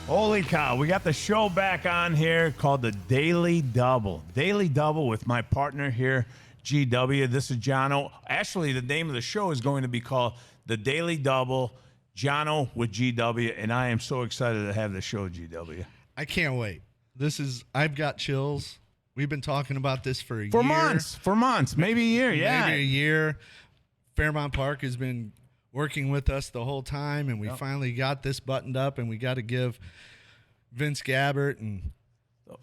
Holy cow, we got the show back on here called the Daily Double. Daily Double with my partner here, GW. This is Johno. Actually, the name of the show is going to be called the Daily Double, Johno with GW, and I am so excited to have the show, GW. I can't wait. I've got chills. We've been talking about this for a year. For months, maybe a year, yeah. Maybe a year. Fairmount Park has been working with us the whole time, and we finally got this buttoned up, and we got to give Vince Gabbert and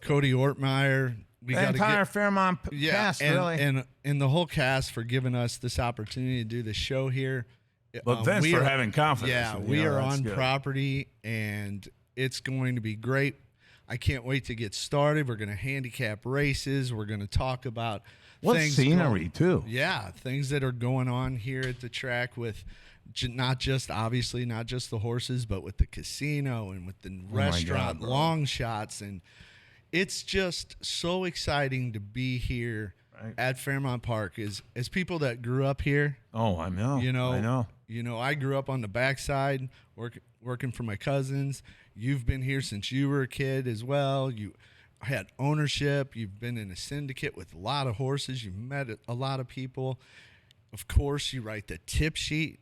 Cody Ortmeyer, the entire Fairmount cast, really. And the whole cast for giving us this opportunity to do the show here. But Vince for having confidence. Yeah, we are on property, and it's going to be great. I can't wait to get started. We're going to handicap races. We're going to talk about scenery, too. Yeah, things that are going on here at the track with not just the horses, but with the casino and with the restaurant, long shots. And it's just so exciting to be here at Fairmount Park. As people that grew up here. Oh, I know. I know. I grew up on the backside working for my cousins. You've been here since you were a kid as well. You had ownership. You've been in a syndicate with a lot of horses. You've met a lot of people. Of course, you write the tip sheet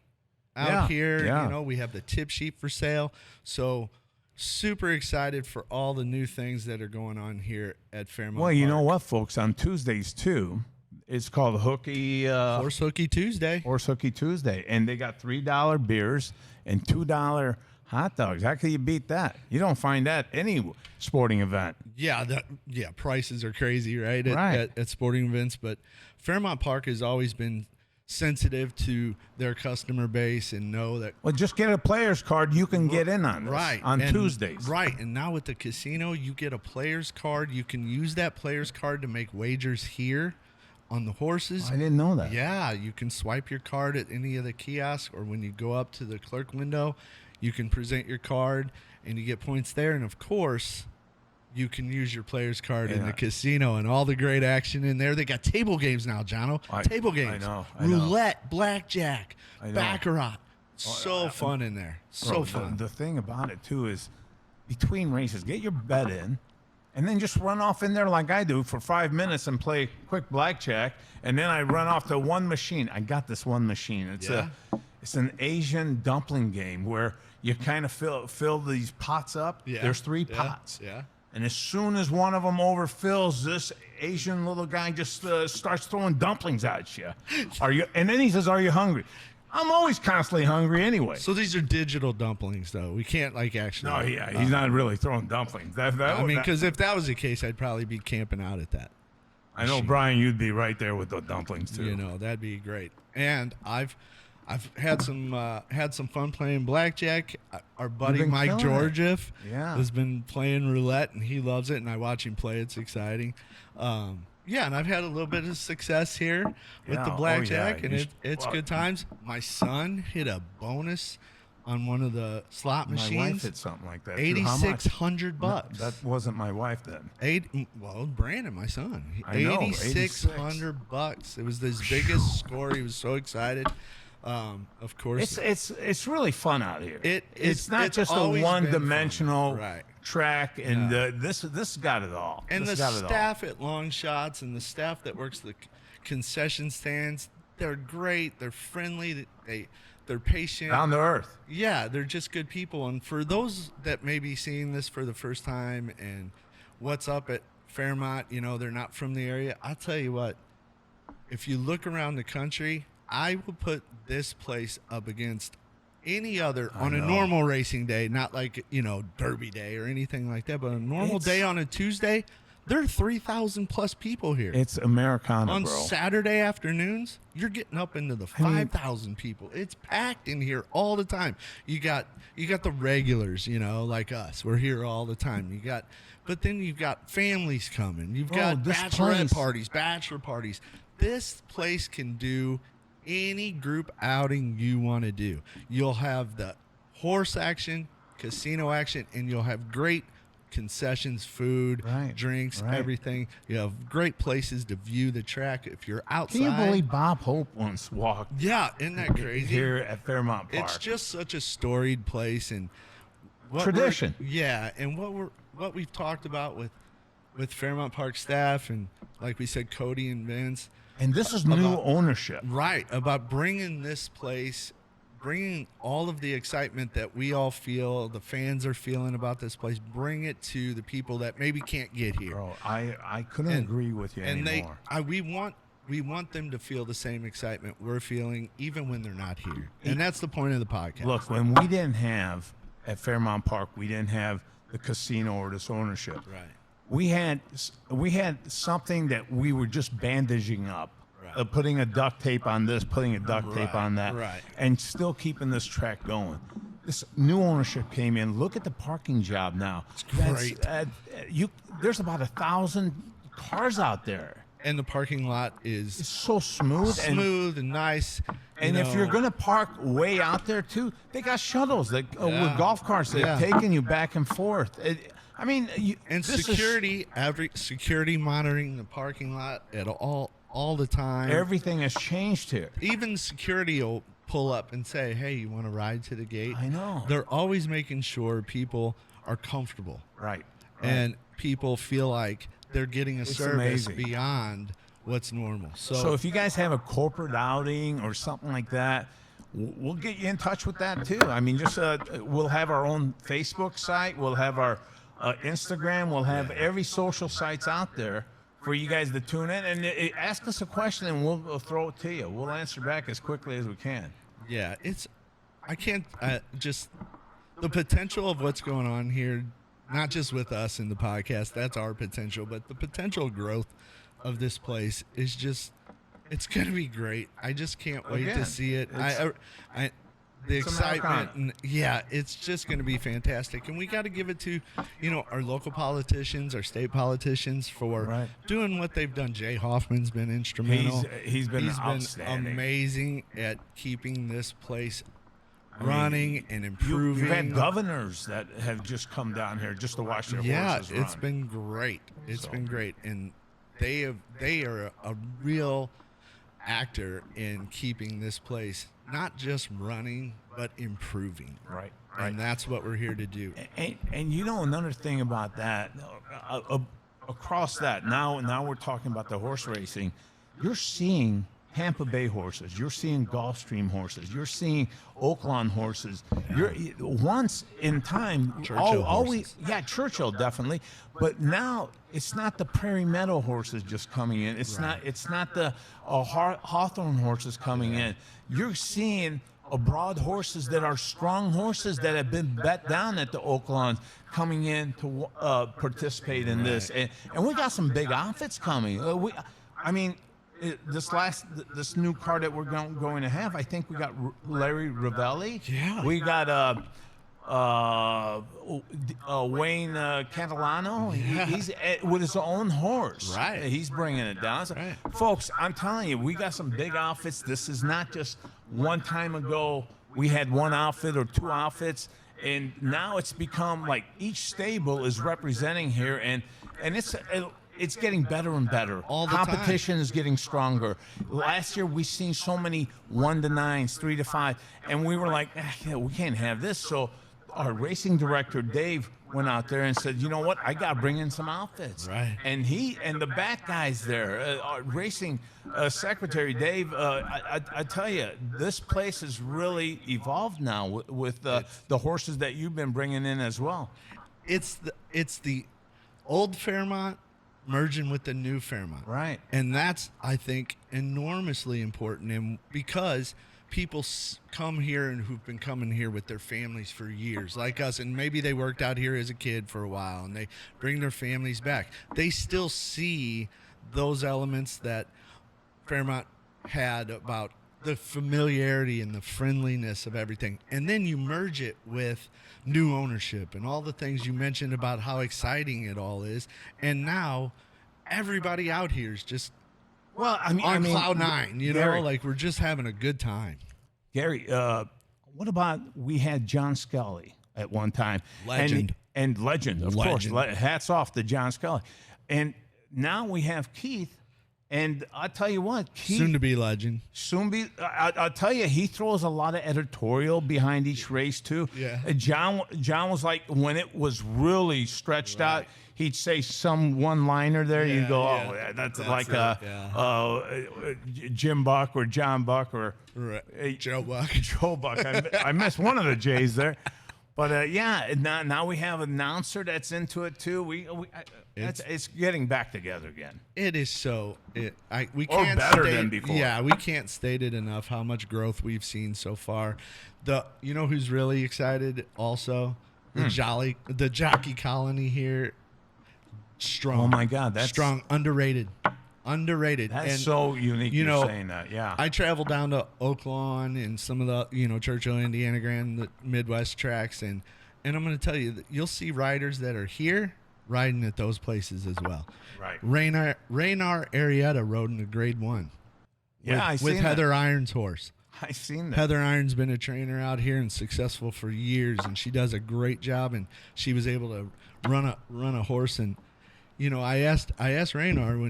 out here. Yeah. You know, we have the tip sheet for sale. So super excited for all the new things that are going on here at Fairmount Park. Well, you know what, folks? On Tuesdays, too, it's called Horse Hooky Tuesday. Horse Hooky Tuesday. And they got $3 beers and $2 hot dogs. How can you beat that? You don't find that any sporting event. Yeah, prices are crazy, right? At sporting events. But Fairmount Park has always been sensitive to their customer base and know that. Well, just get a player's card. You can get in on this on Tuesdays. Right. And now with the casino, you get a player's card. You can use that player's card to make wagers here on the horses. I didn't know that. Yeah, you can swipe your card at any of the kiosks, or when you go up to the clerk window, you can present your card and you get points there. And of course, you can use your player's card in the casino and all the great action in there. They got table games now, Johno. Table games. I know. Roulette, blackjack, baccarat. So fun in there. So fun. The thing about it, too, is between races, get your bet in, and then just run off in there like I do for 5 minutes and play quick blackjack, and then I run off to one machine. I got this one machine. It's an Asian dumpling game where you kind of fill these pots up. Yeah. There's 3 pots. Yeah. And as soon as one of them overfills, this Asian little guy just starts throwing dumplings at you. And then he says, "Are you hungry?" I'm always constantly hungry anyway. So these are digital dumplings, though. We can't actually. No, he's not really throwing dumplings. Because if that was the case, I'd probably be camping out at that. I know, Brian, you'd be right there with the dumplings too. That'd be great. And I've had some fun playing blackjack. Our buddy Mike Georgieff has been playing roulette, and he loves it. And I watch him play; it's exciting. And I've had a little bit of success here with the blackjack, and it's good times. My son hit a bonus on one of the slot machines. My wife hit something like that. $8,600. No, that wasn't my wife then. Brandon, my son, $8,600. It was his biggest score. He was so excited. Of course, it's really fun out here. It's not just a one-dimensional track, and this got it all. And the staff at Long Shots and the staff that works the concession stands, they're great. They're friendly. They're patient. Down to earth. Yeah, they're just good people. And for those that may be seeing this for the first time and what's up at Fairmount, they're not from the area, I'll tell you what, if you look around the country, I will put this place up against any other on a normal racing day, not like, Derby Day or anything like that, but a normal day on a Tuesday, there are 3,000 plus people here. It's Americana, on bro. Saturday afternoons, you're getting up into the 5,000 people. It's packed in here all the time. You got the regulars, like us. We're here all the time. But then you've got families coming. You've got bachelorette parties, bachelor parties. This place can do any group outing you want to do. You'll have the horse action, casino action, and you'll have great concessions, food, drinks, everything. You have great places to view the track if you're outside. Can you believe Bob Hope once walked? Yeah, isn't that crazy? Here at Fairmount Park. It's just such a storied place, and tradition. And what we've talked about with Fairmount Park staff and, like we said, Cody and Vince. And this is new ownership. Right, about bringing this place, bringing all of the excitement that we all feel, the fans are feeling about this place, bring it to the people that maybe can't get here. Bro, I couldn't agree with you anymore. We want them to feel the same excitement we're feeling, even when they're not here. And that's the point of the podcast. Look, when we didn't have, at Fairmount Park, we didn't have the casino or this ownership. Right. We had something that we were just bandaging up, Right. Putting a duct tape on this, putting a duct tape on that, right. and still keeping this track going. This new ownership came in. Look at the parking job now. It's great. There's about 1,000 cars out there. And the parking lot It's is so smooth and nice. And if you're going to park way out there, too, they got shuttles with golf carts that are taking you back and forth. And security, security monitoring the parking lot at all the time. Everything has changed here. Even security will pull up and say, "Hey, you want to ride to the gate?" I know. They're always making sure people are comfortable. Right. And people feel like they're getting a service amazing. beyond what's normal. So if you guys have a corporate outing or something like that, we'll get you in touch with that too. I mean, just we'll have our own Facebook site. We'll have our Instagram. We'll have every social sites out there for you guys to tune in and ask us a question, and we'll throw it to you. We'll answer back as quickly as we can. Yeah, I can't just the potential of what's going on here. Not just with us in the podcast, that's our potential, but the potential growth of this place is it's going to be great. I just can't wait to see it. The excitement, it's just going to be fantastic. And we got to give it to, our local politicians, our state politicians for doing what they've done. Jay Hoffman's been instrumental. He's been outstanding. Amazing at keeping this place running and improving. You've had governors that have just come down here just to watch their horses run. It's been great. It's been great, and they are a real actor in keeping this place not just running but improving. Right. And that's what we're here to do. And another thing about that, across that, now we're talking about the horse racing. You're seeing Tampa Bay horses. You're seeing Gulfstream horses. You're seeing Oaklawn horses. Once in time, Churchill definitely. But now it's not the Prairie Meadow horses just coming in. It's not the Hawthorne horses coming in. You're seeing abroad horses that are strong horses that have been bet down at the Oaklawn coming in to participate in this. And we got some big outfits coming. This new car that we're going to have, I think we got Larry Ravelli. Yeah. We got Wayne Catalano. Yeah. He's with his own horse. Right. He's bringing it down. So, right. Folks, I'm telling you, we got some big outfits. This is not just one time ago we had one outfit or two outfits, and now it's become like each stable is representing here, and it's getting better and better. All the time. Competition is getting stronger. Last year, we seen so many 1 to 9s, 3 to 5, and we were like, we can't have this. So our racing director, Dave, went out there and said, you know what? I got to bring in some outfits. Right. And he and the back guys there, our racing secretary, Dave, I tell you, this place has really evolved now with the horses that you've been bringing in as well. It's the old Fairmount merging with the new Fairmount. Right. And that's, I think, enormously important. And because people come here and who've been coming here with their families for years, like us, and maybe they worked out here as a kid for a while and they bring their families back, they still see those elements that Fairmount had about the familiarity and the friendliness of everything. And then you merge it with new ownership and all the things you mentioned about how exciting it all is. And now everybody out here is just on cloud nine, Gary, like we're just having a good time. Gary, what about we had John Scully at one time? Legend. And legend, of Legend. course. Hats off to John Scully. And now we have Keith. And I'll tell you what, Soon to be legend. I'll tell you, he throws a lot of editorial behind each race too. Yeah. John was like, when it was really stretched out, he'd say some one-liner there. Yeah, You'd go, yeah. oh, yeah, that's That's like Jim Buck or John Buck or Joe Buck. Joe Buck. I missed one of the J's there. But yeah, now we have an announcer that's into it too. It's getting back together again. It is so. We Or can't better state, than before. Yeah, we can't state it enough how much growth we've seen so far. You know who's really excited also? The jockey colony here. Strong. Oh my God, that's strong. Underrated. That's and, so unique. You're saying that, yeah. I traveled down to Oaklawn and some of the Churchill, Indiana, the Midwest tracks, and I'm going to tell you that you'll see riders that are here riding at those places as well. Right. Raynar Arrieta rode in a Grade 1. Yeah, with Heather Irons' horse. I seen that. Heather Irons been a trainer out here and successful for years, and she does a great job. And she was able to run a horse. And I asked Raynar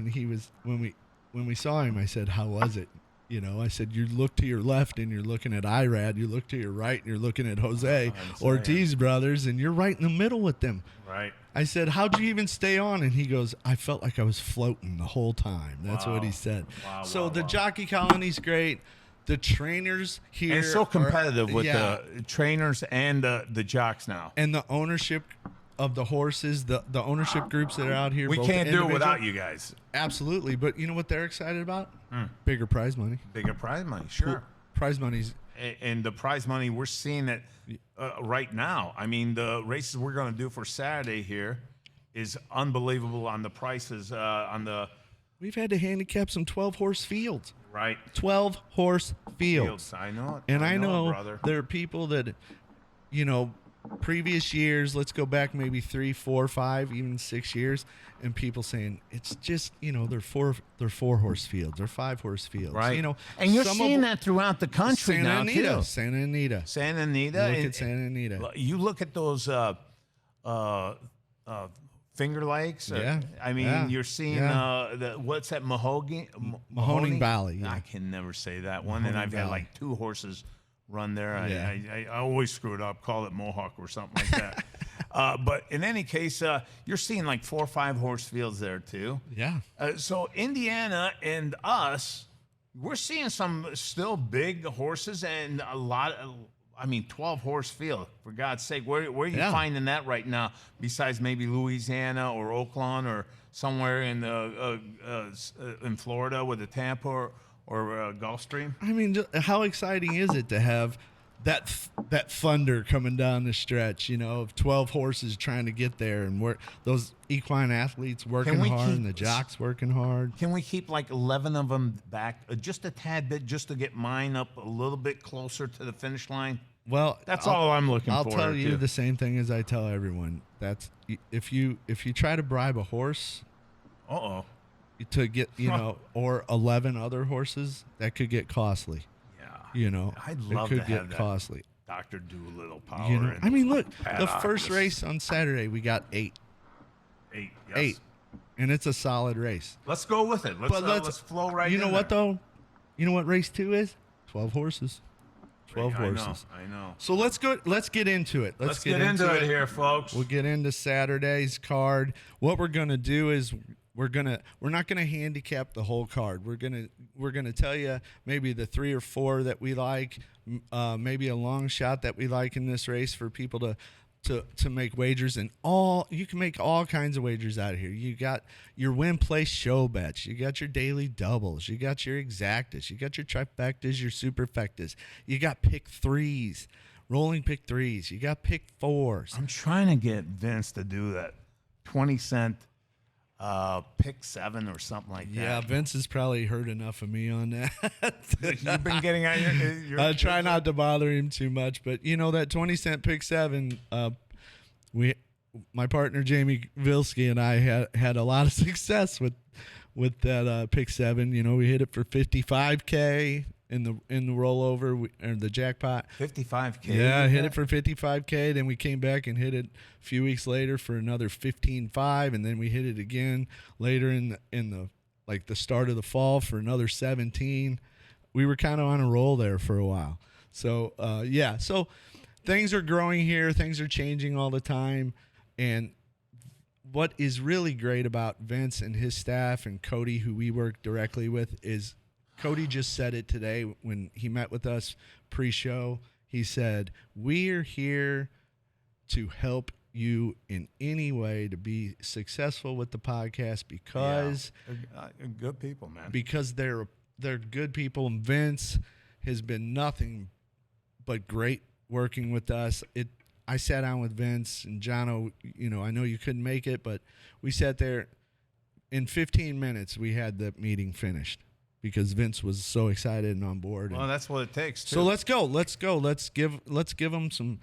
when we saw him. I said, "How was it?" I said, "You look to your left and you're looking at Irad. You look to your right and you're looking at Jose Ortiz brothers, and you're right in the middle with them." Right. I said, "How'd you even stay on?" And he goes, "I felt like I was floating the whole time." That's what he said. Wow, the jockey colony's great. The trainers here and it's so competitive with the trainers and the jocks now. And the ownership of the horses, the ownership groups that are out here. We both can't do it individual- without you guys. Absolutely. But you know what they're excited about? Bigger prize money. Bigger prize money, sure. Prize money's and the prize money, we're seeing it right now. I mean, the races we're going to do for Saturday here is unbelievable on the prices We've had to handicap some 12-horse fields. Right. 12-horse fields. I know it. And I know brother. there are people that, previous years, let's go back maybe 3, 4, 5, even 6 years, and people saying it's just, they're 4-horse fields, they're 5-horse fields. Right. And you're seeing that throughout the country now, too. Santa Anita. Look at Santa Anita. You look at those Finger Lakes. I mean, you're seeing what's that Mahoning Valley. Yeah. I can never say that one. And I've had like 2 horses run there. I always screw it up, call it Mohawk or something like that. But in any case, you're seeing like 4 or 5 horse fields there too. Yeah. So Indiana and us, we're seeing some still big horses and a lot of. 12-horse field, for God's sake. Where are you finding that right now, besides maybe Louisiana or Oakland or somewhere in Florida with the Tampa or Gulfstream? I mean, how exciting is it to have that thunder coming down the stretch, of 12 horses trying to get there, and those equine athletes working hard and the jocks working hard. Can we keep like 11 of them back just a tad bit, just to get mine up a little bit closer to the finish line? Well, that's all I'm looking for. I'll tell you the same thing as I tell everyone. That's if you try to bribe a horse, to get or 11 other horses, that could get costly. I'd love it to could get have costly. Dr. Doolittle power. Look, the first race on Saturday, we got 8. 8, yes. 8. And it's a solid race. Let's go with it. Let's flow right in. You know what, though? You know what race 2 is? 12 horses. 12 horses. I know. So let's get into it. Let's get into it here, folks. We'll get into Saturday's card. What we're going to do is we're not gonna handicap the whole card. We're gonna tell you maybe the 3 or 4 that we like, maybe a long shot that we like in this race for people to make wagers, and you can make all kinds of wagers out of here. You got your win play show bets, you got your daily doubles, you got your exactas, you got your trifectas, your superfectas, you got pick 3s, rolling pick 3s, you got pick 4s. I'm trying to get Vince to do that 20-cent pick 7 or something like that. Yeah, Vince has probably heard enough of me on that. You've been getting on your I try not to bother him too much, but that 20-cent pick 7, my partner Jamie Vilsky and I had a lot of success with that pick 7. We hit it for $55K in the rollover or the jackpot. $55K. Yeah, I hit it for $55K. Then we came back and hit it a few weeks later for another $15.5, and then we hit it again later in the like the start of the fall for another 17. We were kind of on a roll there for a while. So, yeah. So things are growing here. Things are changing all the time. And what is really great about Vince and his staff and Cody, who we work directly with, is Cody just said it today when he met with us pre-show. He said, we're here to help you in any way to be successful with the podcast because they're good people, man. Because they're good people, and Vince has been nothing but great working with us. I sat down with Vince and Johno. I know you couldn't make it, but we sat there. In 15 minutes, we had the meeting finished because Vince was so excited and on board. Well, that's what it takes, too. So let's go. Let's give them some.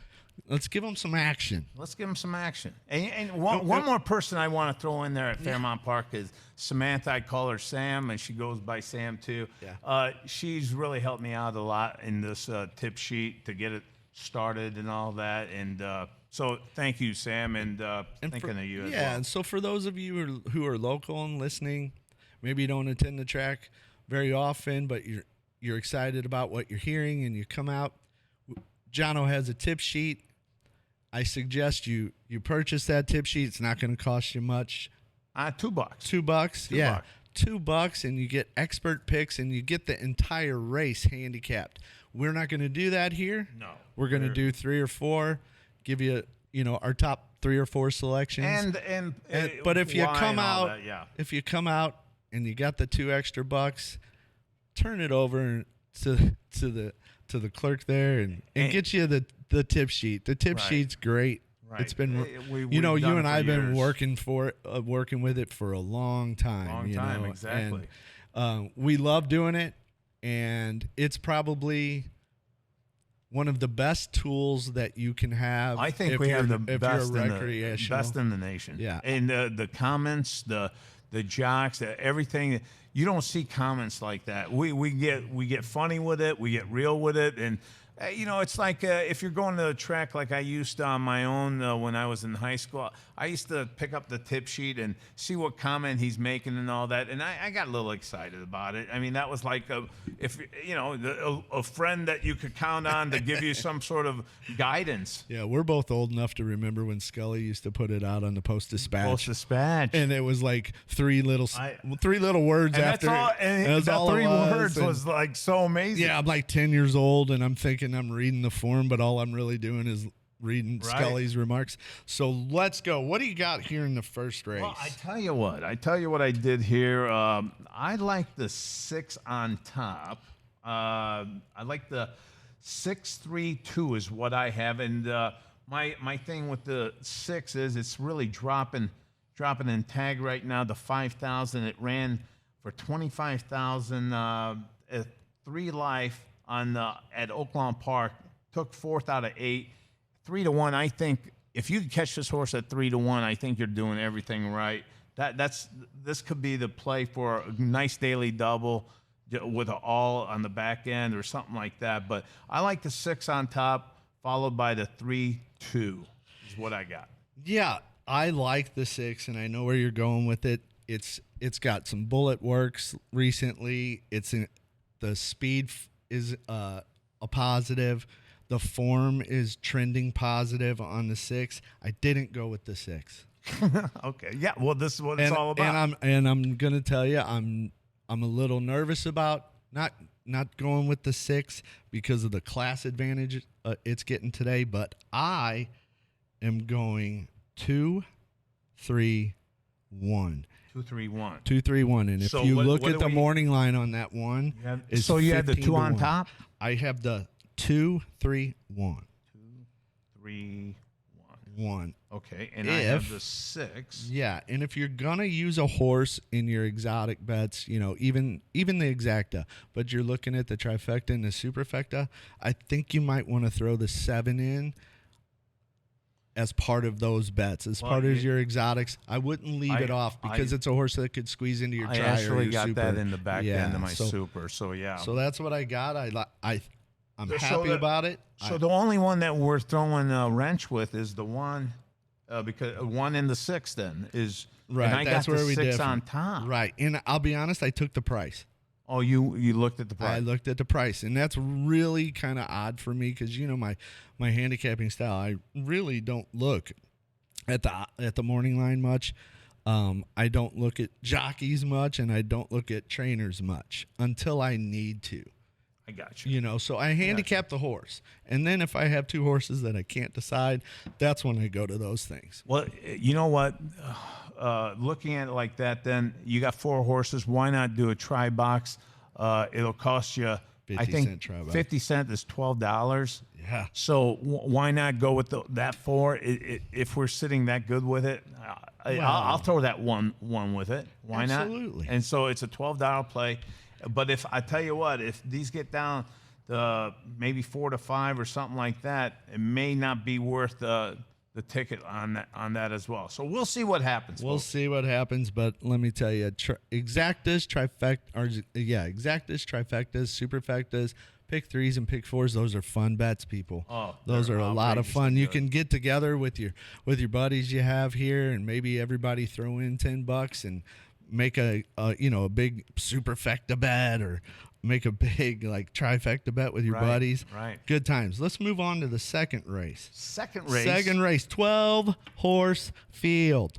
Let's give them some action. Let's give them some action. And one more person I want to throw in there at Fairmount Park is Samantha. I call her Sam, and she goes by Sam, too. Yeah. She's really helped me out a lot in this tip sheet to get it started and all that. And so thank you, Sam, and thinking of you as well. Yeah, and so for those of you who are local and listening, maybe you don't attend the track very often, but you're excited about what you're hearing, and you come out. Johno has a tip sheet. I suggest you purchase that tip sheet. It's not going to cost you much. $2. $2, yeah. $2, and you get expert picks, and you get the entire race handicapped. We're not going to do that here. No. We're going to do 3 or 4, give you our top 3 or 4 selections. But if you come out, if you come out and you got the $2 extra, turn it over to the clerk there and get you the tip sheet. The tip sheet's great. Right. It's been you and I've been working with it for a long time. Exactly. And we love doing it, and it's probably one of the best tools that you can have. I think we have the best in the nation. Yeah. And the comments, the jocks, everything. You don't see comments like that. We get funny with it. We get real with it. And, it's like if you're going to a track like I used to on my own when I was in high school, I used to pick up the tip sheet and see what comment he's making and all that. And I got a little excited about it. I mean, that was like a friend that you could count on to give you some sort of guidance. Yeah, we're both old enough to remember when Scully used to put it out on the Post-Dispatch. Post-Dispatch. And it was like three little words and after. That 3 words was like so amazing. Yeah, I'm like 10 years old, and I'm thinking I'm reading the form, but all I'm really doing is reading Scully's remarks. So let's go. What do you got here in the first race? Well, I tell you what I did here. I like the 6 on top. I like the 6-3-2 is what I have, and my thing with the 6 is it's really dropping in tag right now. The 5,000 it ran for 25,000 at 3 life at Oaklawn Park. Took 4th out of 8. 3-1. I think if you catch this horse at 3-1, I think you're doing everything right. This could be the play for a nice daily double with an all on the back end or something like that. But I like the 6 on top, followed by the 3-2 is what I got. Yeah, I like the 6, and I know where you're going with it. It's got some bullet works recently. The speed is a positive. The form is trending positive on the 6. I didn't go with the 6. Okay. Yeah. Well, this is what it's all about. And I'm gonna tell you, I'm a little nervous about not going with the 6 because of the class advantage it's getting today. But I am going 2-3-1. 2-3-1. 2-3-1. And if you look at the morning line on that one, so you have the 2 on top. I have the 2-3-1. 2-3-1. Okay, and I have the 6. Yeah, and if you're gonna use a horse in your exotic bets, even the exacta, but you're looking at the trifecta and the superfecta, I think you might want to throw the 7 in as part of those bets, part of your exotics. I wouldn't leave it off because it's a horse that could squeeze into your try. I actually got super. that in the back end of my super. So yeah. So that's what I got. I'm happy about it. So the only one that we're throwing a wrench with is the one because 1 in the 6 then is Right, And I that's got where the we 6 differ. on top. Right, and I'll be honest, I took the price. Oh, you looked at the price. I looked at the price, and that's really kind of odd for me because my handicapping style. I really don't look at the morning line much. I don't look at jockeys much, and I don't look at trainers much until I need to. I got you. So I handicap the horse, and then if I have 2 horses that I can't decide, that's when I go to those things. Well, you know what? Looking at it like that, then you got 4 horses. Why not do a try box? It'll cost you, 50 I think, cent try box. 50 cents is $12. Yeah. So why not go with that 4? If we're sitting that good with it, I'll throw that one with it. Why Absolutely. not? And so it's a $12 play. But if I tell you what, if these get down to maybe 4 to 5 or something like that, it may not be worth the ticket on that as well. So we'll see what happens. We'll see what happens, but let me tell you, exactas, trifectas, superfectas, pick 3s and pick 4s. Those are fun bets, people. Oh, those are a lot of fun. You good. can get together with your buddies you have here, and maybe everybody throw in $10 and make a big superfecta bet, or make a big trifecta bet with your buddies. Right. Good times. Let's move on to the second race. Second race. 12-horse field.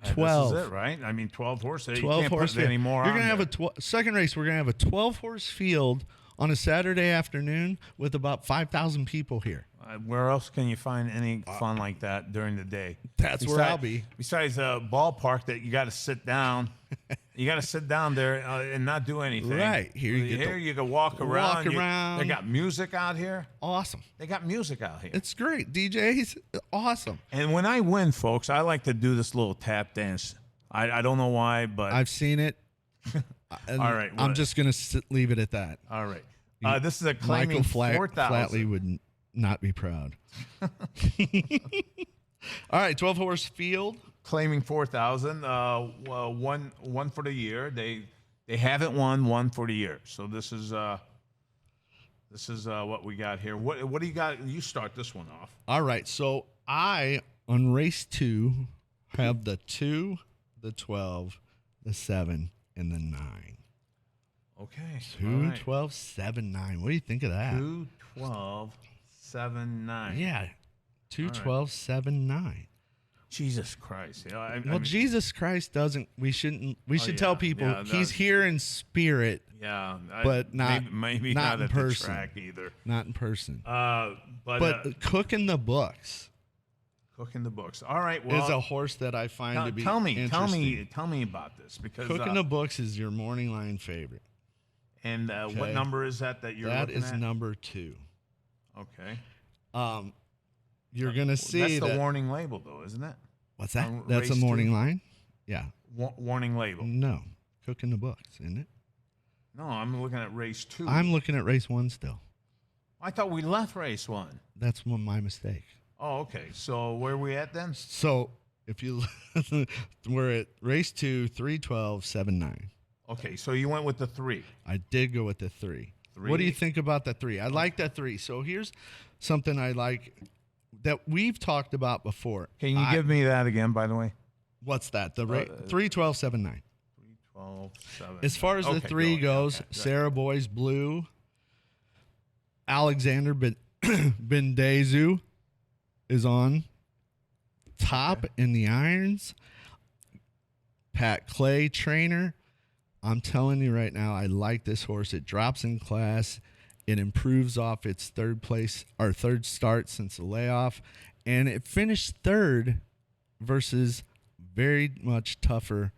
12. This is it, right? I mean, 12 horses. 12 you can't horse put field. any more You're on gonna have there. second race. We're gonna have a 12-horse field on a Saturday afternoon with about 5,000 people here. Where else can you find any fun like that during the day? That's where I'll be. Besides a ballpark that you got to sit down. You got to sit down there and not do anything. Right. Here you can walk around. They got music out here. Awesome. They got music out here. It's great. DJs, awesome. And when I win, folks, I like to do this little tap dance. I don't know why, but I've seen it. all right. I'm just gonna leave it at that. All right. This is a claiming Michael 4,000. Flatley would not be proud. All right, 12-horse field. Claiming 4,000. One for the year. They haven't won one for the year. So this is what we got here. What do you got? You start this one off. All right, so I on race 2 have the 2, the 12, the 7, and the 9. Okay. 2, 12, 7, 9. What do you think of that? 2, 12, 7, 9. Yeah. 2, 12, 7, 9. Jesus Christ. I Well, mean, Jesus Christ doesn't. We should tell people he's here in spirit, yeah, but not maybe not in at person. the track either. not in person. But cooking the books cooking the books. All right. Well, is a horse that I find to be tell me interesting. about this because Cooking the books is your morning line favorite. And what number is that you're That looking is at? number 2. Okay. You're gonna see that's the warning label, though, isn't it? What's that? on That's a race morning 2? line. Yeah. Warning label. No, cooking the books, isn't it? No, I'm looking at race 2. I'm looking at race 1 still. I thought we left race 1. That's my mistake. Oh, okay. So where are we at then? So if you we're at race 2, 3, 12, 7, 9. Okay, so you went with the 3. I did go with the 3. What do you think about the 3? I like that 3. So here's something I like that we've talked about before. Can you give me that again, by the way? What's that? The 3, 12, 7, 9. 3, 12, 7. As far as the 3 goes, Sarah Boy's Blue, Alexander Bendezu is on top in the irons. Pat Clay trainer. I'm telling you right now, I like this horse. It drops in class. It improves off its third start since the layoff. And it finished third versus very much tougher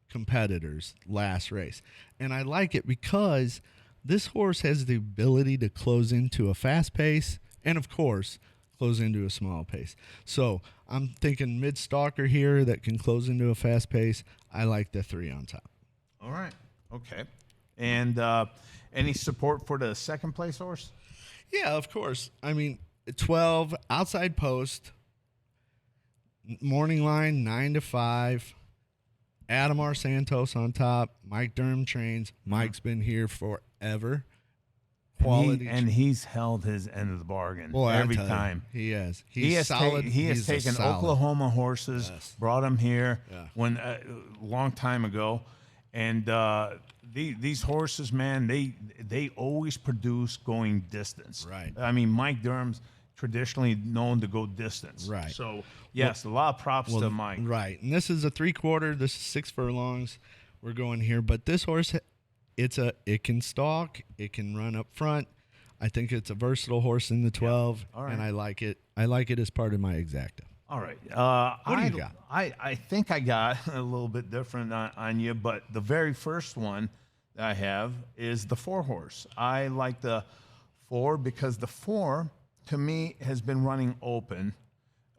competitors last race. And I like it because this horse has the ability to close into a fast pace and, of course, close into a small pace. So I'm thinking mid-stalker here that can close into a fast pace. I like the 3 on top. All right. Okay. And any support for the second place horse? Yeah, of course. I mean, 12, outside post, morning line, 9 to 5. Adam R. Santos on top. Mike Durham trains. Mike's been here forever. quality. And he's held his end of the bargain Boy, I every tell you, time. he has. He's solid. He has He's a taken solid. Oklahoma horses, brought them here Yeah. when a long time ago, and these horses, man, they always produce going distance. Right. I mean, Mike Durham's traditionally known to go distance. Right. So yes, a lot of props to Mike. Right. And this is a 3/4. This is 6 furlongs. We're going here, but this horse, it can stalk. It can run up front. I think it's a versatile horse in the 12, All right. and I like it. I like it as part of my exacta. All right. What do you got? I think I got a little bit different on you, but the very first one that I have is the 4 horse. I like the 4 because the 4, to me, has been running open,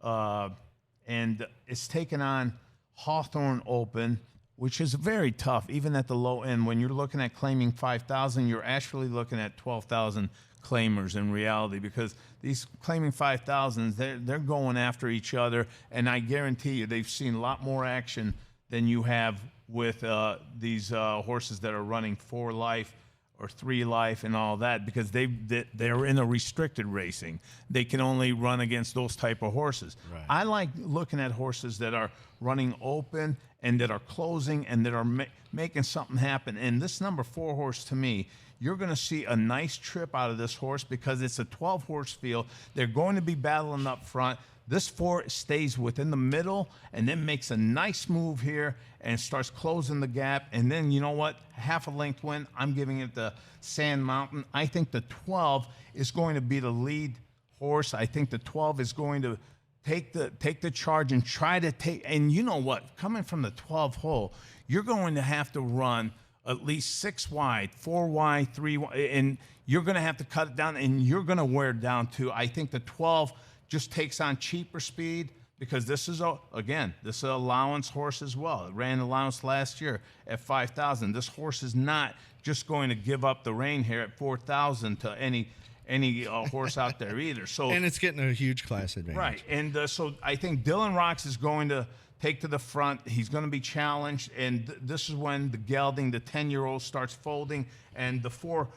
and it's taken on Hawthorne Open, which is very tough, even at the low end. When you're looking at claiming 5,000, you're actually looking at 12,000 claimers in reality, because these claiming 5,000s, they're going after each other, and I guarantee you they've seen a lot more action than you have with these horses that are running 4 life or 3 life and all that, because they're in a restricted racing. They can only run against those type of horses. Right. I like looking at horses that are running open and that are closing and that are making something happen. And this number 4 horse, to me, you're going to see a nice trip out of this horse because it's a 12-horse field. They're going to be battling up front. This 4 stays within the middle and then makes a nice move here and starts closing the gap. And then, you know what? Half a length win. I'm giving it the Sand Mountain. I think the 12 is going to be the lead horse. I think the 12 is going to take the charge and try to take. And you know what? Coming from the 12 hole, you're going to have to run at least 6 wide, 4 wide, 3 wide, and you're going to have to cut it down, and you're going to wear it down too. I think the 12 just takes on cheaper speed because this is an allowance horse as well. It ran allowance last year at 5,000. This horse is not just going to give up the rein here at 4,000 to any horse out there either. So And it's getting a huge class advantage. right, and so I think Dylan Rocks is going to take to the front. He's going to be challenged, and this is when the gelding, the 10-year-old, starts folding, and the 4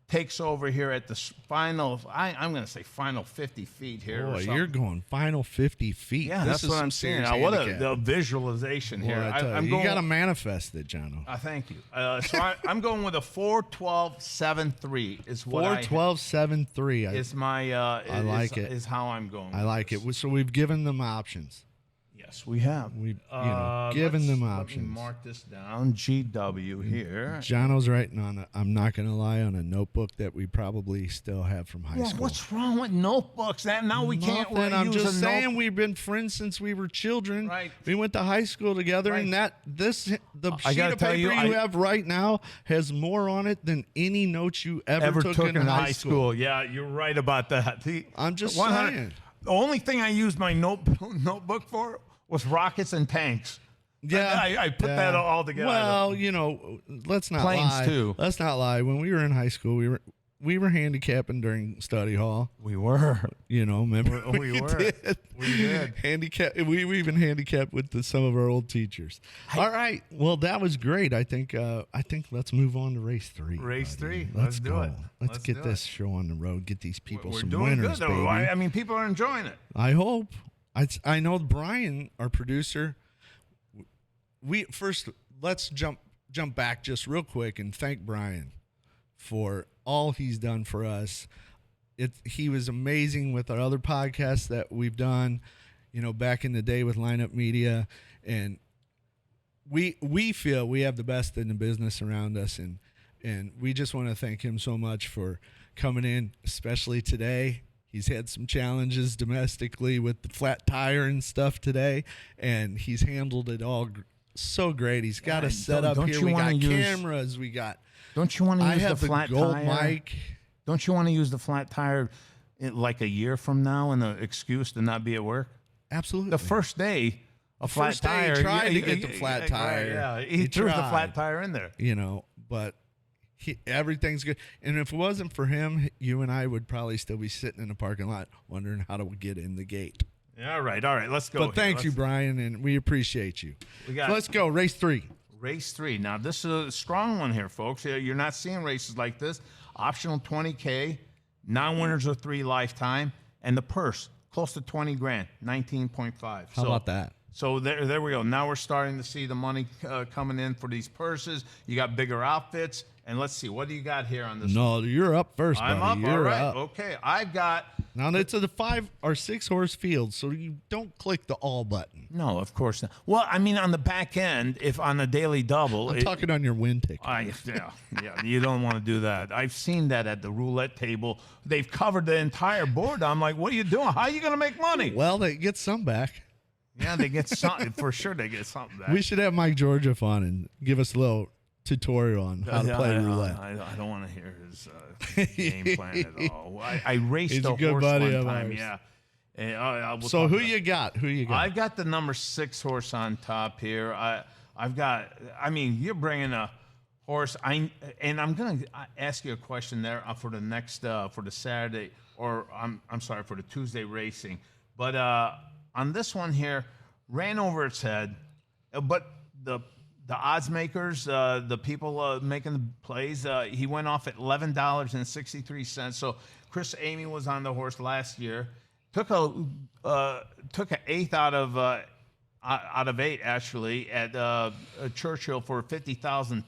takes over here at the final, I'm going to say final 50 feet here. Boy, you're going final 50 feet. Yeah, that's what I'm saying. Now, what a visualization here. You got to manifest it, Johno. Thank you. So I'm going with a 4-12-7-3 is what 4-12-7-3. is my I like it. Is how I'm going. I like it. So we've given them options. Yes, we have. We've given them Let options. me mark this down. GW here. Johno's writing on I'm not going to lie, on a notebook that we probably still have from high school. What's wrong with notebooks? Now we can't. Nothing. I'm use just a saying we've been friends since we were children. Right. We went to high school together, Right. and the I sheet gotta of tell paper you, you have right now has more on it than any notes you ever took in high school. Yeah, you're right about that. I'm just 100 saying. The only thing I used my notebook for was rockets and tanks. Yeah, I put that all together. Well, let's not Planes, lie. too. Let's not lie. When we were in high school, we were handicapping during study hall. We were. Remember? We were. We did. Handicap. We even handicapped with some of our old teachers. All right. Well, that was great. I think let's move on to race 3. Race buddy. 3. Let's do go. it. Let's get do this show on the road. Get these people We're some doing winners, good, though. baby. I mean, people are enjoying it. I hope. I know Brian, our producer. Let's jump back just real quick and thank Brian for all he's done for us. He was amazing with our other podcasts that we've done, back in the day with Lineup Media, and we feel we have the best in the business around us, and we just want to thank him so much for coming in, especially today. He's had some challenges domestically with the flat tire and stuff today, and he's handled it all so great. He's got us set up here. We got cameras. Don't you want to use have the flat gold tire? mic. Don't you want to use the flat tire like a year from now and an excuse to not be at work? Absolutely. The first day, flat first day tire. he tried to get the flat tire. Yeah, he threw the flat tire in there. But everything's good. And if it wasn't for him, you and I would probably still be sitting in the parking lot wondering how to get in the gate. All right, let's go. But thank you, Brian, and we appreciate you. So let's go, race 3. Race 3. Now, this is a strong one here, folks. You're not seeing races like this. optional 20K, non-winners of 3 lifetime, and the purse close to 20 grand, 19.5. How about that? So there we go. Now we're starting to see the money coming in for these purses. You got bigger outfits. And let's see, what do you got here on this? No, you're up first, I'm buddy. up. You're All right. up. Okay. I've got. Now, it's a 5 or 6 horse field, so you don't click the all button. No, of course not. Well, I mean, on the back end, if on the daily double. I'm talking on your win ticket. Yeah, you don't want to do that. I've seen that at the roulette table. They've covered the entire board. I'm like, what are you doing? How are you going to make money? Well, they get some back. Yeah, they get something. For sure, they get something back. We should have Mike Georgia on and give us a little tutorial on how to play roulette. I don't want to hear his game plan at all. I raced He's a a good horse buddy one of time. ours. Yeah. And we'll So talk who about you got? Who you got? I've got the number 6 horse on top here. I've got. I mean, you're bringing a horse. I'm going to ask you a question there for the next for the Saturday, or I'm sorry, for the Tuesday racing. But on this one here, ran over its head, but the odds makers, the people making the plays, he went off at $11.63. So Chris Amy was on the horse last year. Took an eighth out of 8 actually at Churchill for a 50,000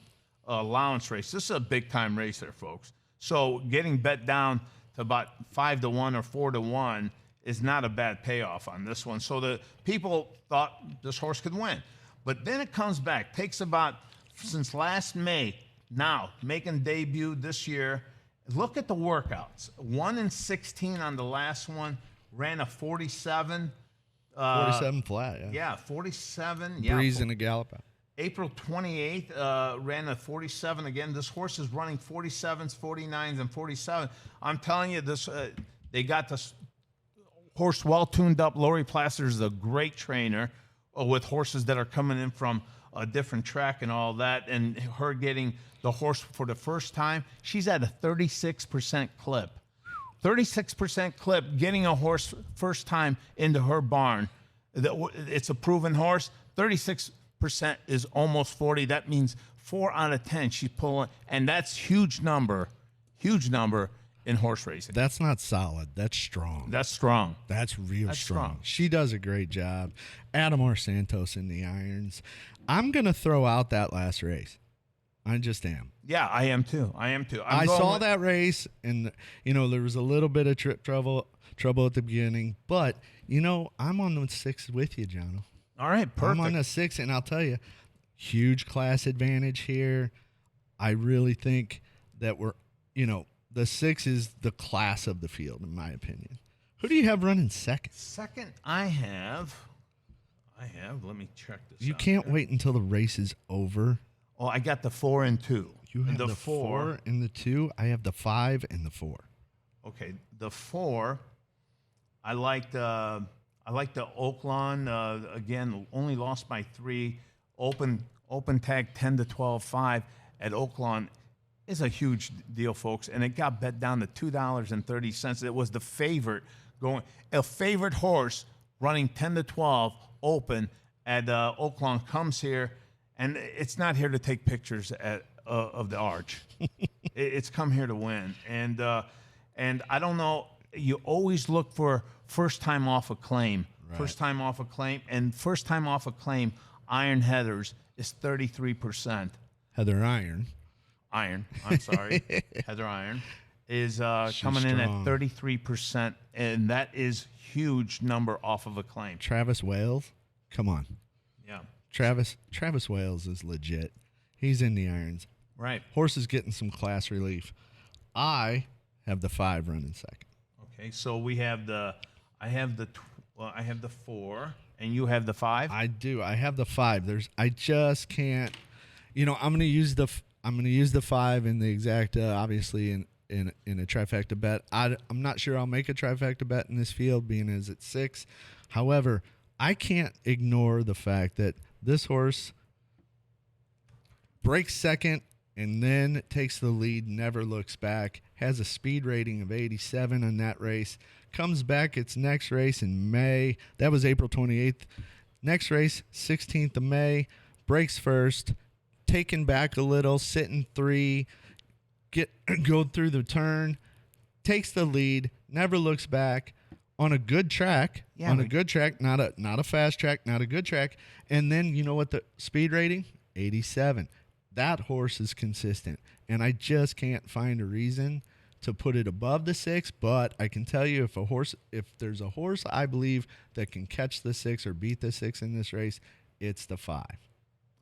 allowance race. This is a big time race there, folks. So getting bet down to about 5 to 1 or 4 to 1 is not a bad payoff on this one. So the people thought this horse could win. But then it comes back, takes about, since last May, now making debut this year. Look at the workouts. 1 in 16 on the last one, ran a 47. 47 flat, yeah. Yeah, 47. Breeze and a gallop out. April 28th, ran a 47 again. This horse is running 47s, 49s, and 47. I'm telling you, this they got this horse well tuned up. Lori Plaster is a great trainer with horses that are coming in from a different track and all that. And her getting the horse for the first time, she's at a 36% clip. 36% clip getting a horse first time into her barn. It's a proven horse. 36% is almost 40. That means 4 out of 10 she's pulling, and that's huge number in horse racing. That's not solid. That's strong. That's strong. That's real strong. She does a great job. Adamor Santos in the irons. I'm going to throw out that last race. I just am. Yeah, I am too. I saw that race, and there was a little bit of trouble at the beginning, but I'm on the 6 with you, John. All right, perfect. I'm on the 6, and I'll tell you, huge class advantage here. I really think that the 6 is the class of the field, in my opinion. Who do you have running second? Second, I have. Let me check this. You out can't here. wait until the race is over. Oh, I got the 4 and 2. You have And the 4 and the 2. I have the 5 and the 4. Okay, the 4. I like the Oaklawn. Again, only lost by 3. Open tag 10 to 12-5 at Oaklawn is a huge deal, folks. And it got bet down to $2.30. It was the favorite a favorite horse running 10 to 12 open at Oaklawn comes here, and it's not here to take pictures of the arch. It's come here to win. And I don't know. You always look for first time off a claim. Right. First time off a claim. And first time off a claim, Iron Heathers is 33%. Heather Iron. I'm sorry. Heather Iron is coming in at 33%. And that is huge number off of a claim. Travis Wales. Come on. Yeah. Travis Wales is legit. He's in the irons. Right. Horse is getting some class relief. I have the 5 running second. Okay, so I have the 4, and you have the 5. I do. I have the 5. I just can't. I'm going to use the 5 in the exact. Obviously, in a trifecta bet. I'm not sure I'll make a trifecta bet in this field, being as it's 6. However, I can't ignore the fact that this horse breaks second and then takes the lead, never looks back, has a speed rating of 87 on that race, comes back its next race in May. That was April 28th. Next race, 16th of May, breaks first, taken back a little, sitting 3, go through the turn, takes the lead, never looks back on a good track, a good track, not a fast track, not a good track. And then you know what the speed rating? 87. That horse is consistent, and I just can't find a reason to put it above the 6. But I can tell you, if there's a horse I believe that can catch the 6 or beat the 6 in this race, it's the 5.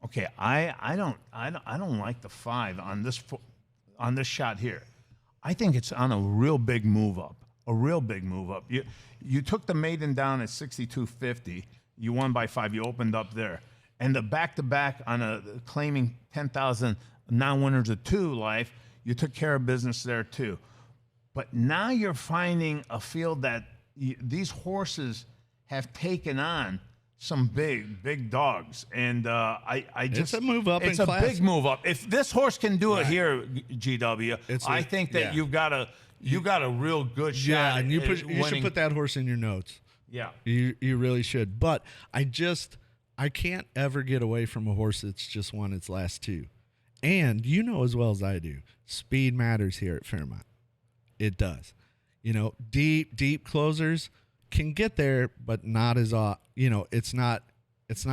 Okay, I don't like the 5 on this shot here. I think it's on a real big move up. A real big move up. You took the maiden down at 62.50. You won by 5. You opened up there. And the back-to-back on a claiming 10,000 non-winners of 2 life, you took care of business there too. But now you're finding a field that these horses have taken on some big dogs. And I just... It's a move up in class. It's a big move up. If this horse can do it here, GW, I think that you got a real good shot. Yeah, and you should put that horse in your notes. Yeah. You really should. But I can't ever get away from a horse that's just won its last 2. And you know as well as I do, speed matters here at Fairmount. It does. You know, deep closers can get there, but not as it's not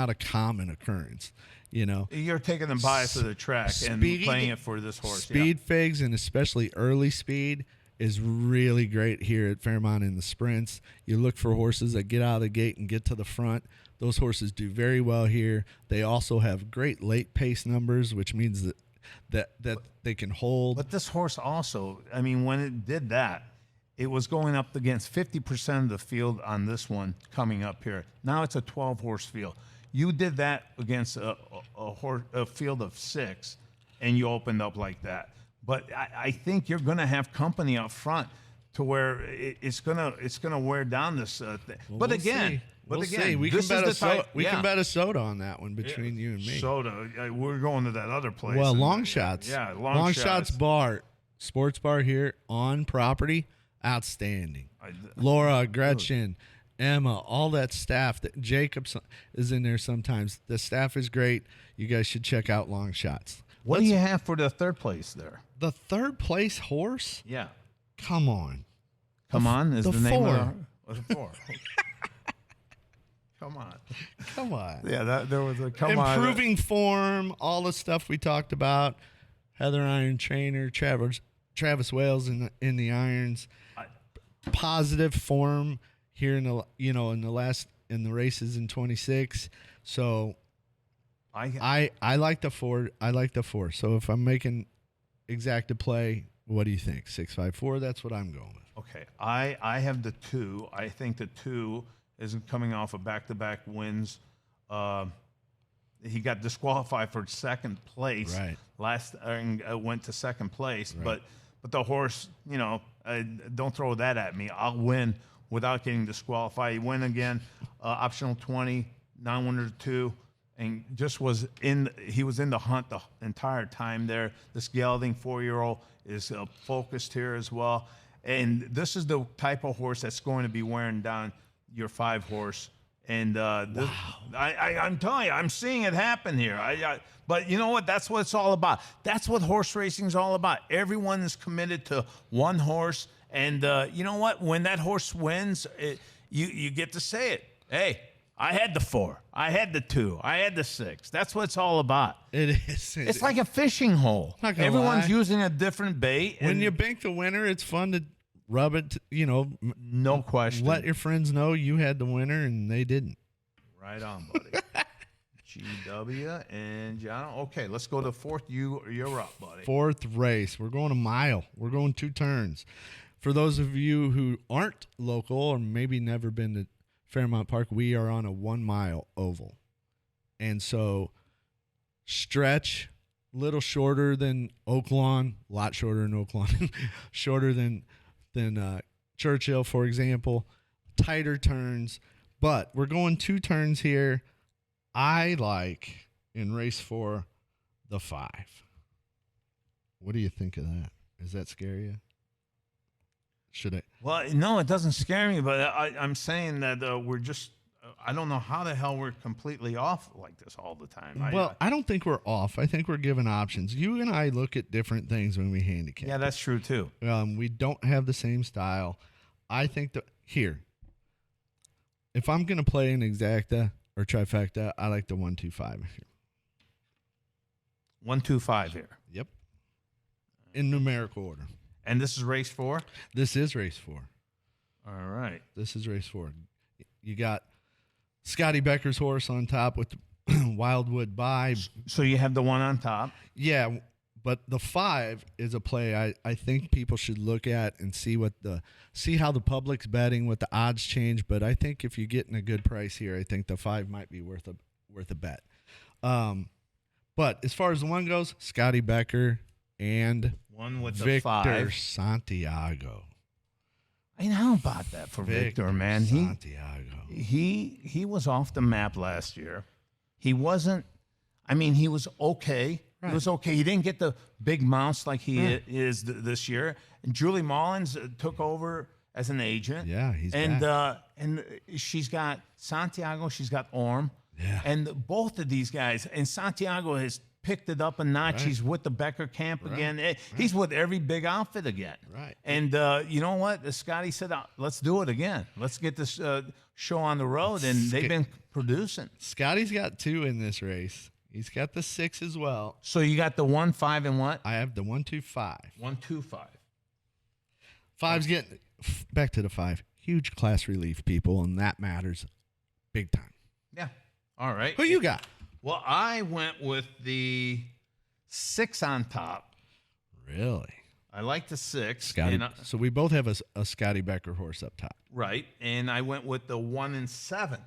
a common occurrence. You know, you're taking the bias of the track and playing it for this horse. Speed figs, and especially early speed, is really great here at Fairmount in the sprints. You look for horses that get out of the gate and get to the front. Those horses do very well here. They also have great late pace numbers, which means that they can hold. But this horse also, I mean, when it did that, it was going up against 50% of the field on this one coming up here. Now it's a 12-horse field. You did that against a field of 6, and you opened up like that. But I think you're going to have company up front to where it's gonna wear down this thing. Well, but we'll again. See. But we'll again, see. We can bet a soda on that one between you and me. Soda. We're going to that other place. Well, long shots. Yeah, long shots bar, sports bar here on property, outstanding. Laura, Gretchen, Emma, all that staff. That Jacob is in there sometimes. The staff is great. You guys should check out Long Shots. What do you have for the third place there? The third place horse? Yeah. Come on. Come on is the name of the 4. Come on. Yeah, there was a improving form, all the stuff we talked about. Heather Iron Trainer, Travis Wales in the irons. Positive form here in the races in 26. So I like the 4. I like the 4. So if I'm making exacta play, what do you think? 654. That's what I'm going with. Okay, I have the 2. I think the 2 isn't coming off of back-to-back wins. He got disqualified for second place. Right. Went to second place, right. but the horse, don't throw that at me. I'll win without getting disqualified. He win again, optional 20, non-winner 2, and just he was in the hunt the entire time there. This gelding 4-year-old is focused here as well, and this is the type of horse that's going to be wearing down your 5 horse. And wow. I'm telling you, I'm seeing it happen here. But you know what? That's what it's all about. That's what horse racing is all about. Everyone is committed to one horse. And you know what? When that horse wins, you get to say it. Hey, I had the 4. I had the 2. I had the 6. That's what it's all about. It is. It's like a fishing hole. Everyone's using a different bait. When you bank the winner, it's fun to rub it, no question. Let your friends know you had the winner and they didn't. Right on, buddy. GW and Johno. Okay, let's go to 4th. You're up, buddy. 4th race. We're going a mile. We're going 2 turns. For those of you who aren't local or maybe never been to Fairmount Park, we are on a 1-mile oval. And so stretch, little shorter than Oaklawn, a lot shorter than Oaklawn, shorter than Churchill, for example, tighter turns, but we're going 2 turns here. I like in race 4 the 5. What do you think of that? Does that scare you? Should I? Well, no, it doesn't scare me, but I'm saying that we're just I don't know how the hell we're completely off like this all the time. Well, I don't think we're off. I think we're given options. You and I look at different things when we handicap. Yeah, that's true too. We don't have the same style. I think that here, if I'm going to play an exacta or trifecta, I like the 1-2-5 here. 1-2-5 here. Yep. In numerical order. And this is race 4? This is race 4. All right. This is race 4. You got Scotty Becker's horse on top with the Wildwood Bye. So you have the one on top. Yeah, but the 5 is a play I think people should look at and see how the public's betting, what the odds change. But I think if you're getting a good price here, I think the 5 might be worth a bet. But as far as the 1 goes, Scotty Becker and one with the Victor 5. Santiago. I know how about that for Victor, man. Santiago. He was off the map last year. He wasn't. I mean, he was okay. Right. He was okay. He didn't get the big mounts like he is this year. And Julie Mullins took over as an agent. Yeah, he's back. And she's got Santiago. She's got Orm. Yeah. And both of these guys. And Santiago has picked it up a notch. Right. He's with the Becker camp Right. again. He's with every big outfit again. Right. And you know what? Scotty said, let's do it again. Let's get this show on the road. And they've been producing. Scotty's got 2 in this race. He's got the 6 as well. So you got the 1, 5, and what? I have the 1-2-5. 1-2-5. 5's getting back to the 5. Huge class relief, people, and that matters big time. Yeah. All right. Who you got? Well, I went with the 6 on top. Really? I like the 6. Scotty. And So we both have a Scotty Becker horse up top. right. And I went with the 1 and 7.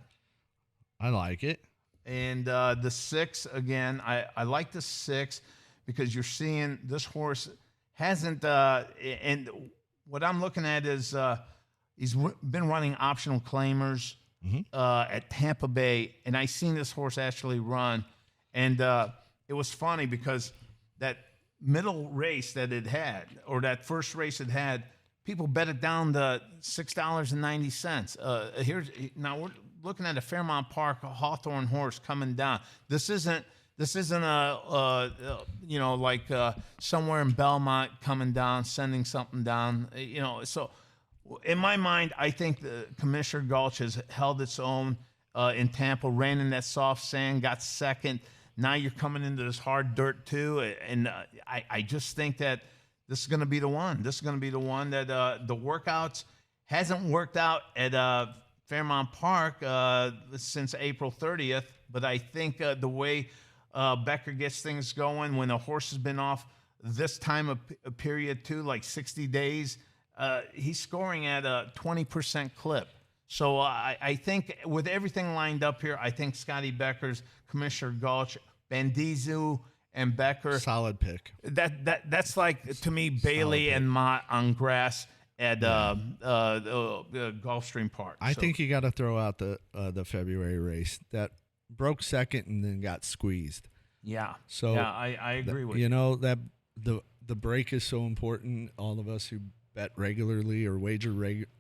I like it. And the 6, again, I like the 6 because you're seeing this horse hasn't, and what I'm looking at is he's been running optional claimers at Tampa Bay, and I seen this horse actually run. And it was funny because that middle race that it had, or that first race it had, people bet it down to $6.90. Now we're looking at a Fairmount Park Hawthorne horse coming down. This isn't a like somewhere in Belmont coming down, sending something down. So in my mind, I think the Commissioner Gulch has held its own in Tampa, ran in that soft sand, got second. Now you're coming into this hard dirt too, and I just think that this is going to be the one. This is going to be the one that the workouts hasn't worked out at Fairmount Park since April 30th, but I think the way Becker gets things going when a horse has been off this time of period too, like 60 days, he's scoring at a 20% clip. So I think with everything lined up here, I think Scotty Becker's, Commissioner Gulch, Bandizu, and Becker. Solid pick. That's like, to me, Bailey and Mott on grass at Gulfstream Park. I think you got to throw out the February race that broke second and then got squeezed. Yeah. So yeah, I agree with you. You know that the break is so important. All of us who bet regularly or wager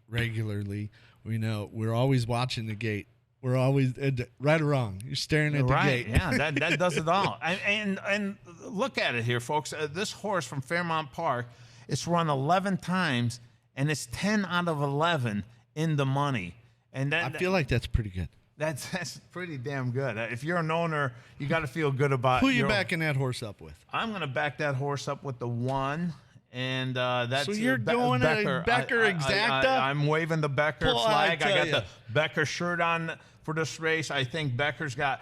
regularly, we know we're always watching the gate. We're always right or wrong. You're staring at the gate. Yeah, that does it all. And look at it here, folks. This horse from Fairmount Park, it's run 11 times, and it's 10 out of 11 in the money. And I feel like that's pretty good. That's pretty damn good. If you're an owner, you got to feel good about. Who you backing that horse up with? I'm going to back that horse up with the 1. And that's so you're going Becker. Becker exacta? I'm waving the Becker Boy, flag. I got you. the Becker shirt on for this race. I think Becker's got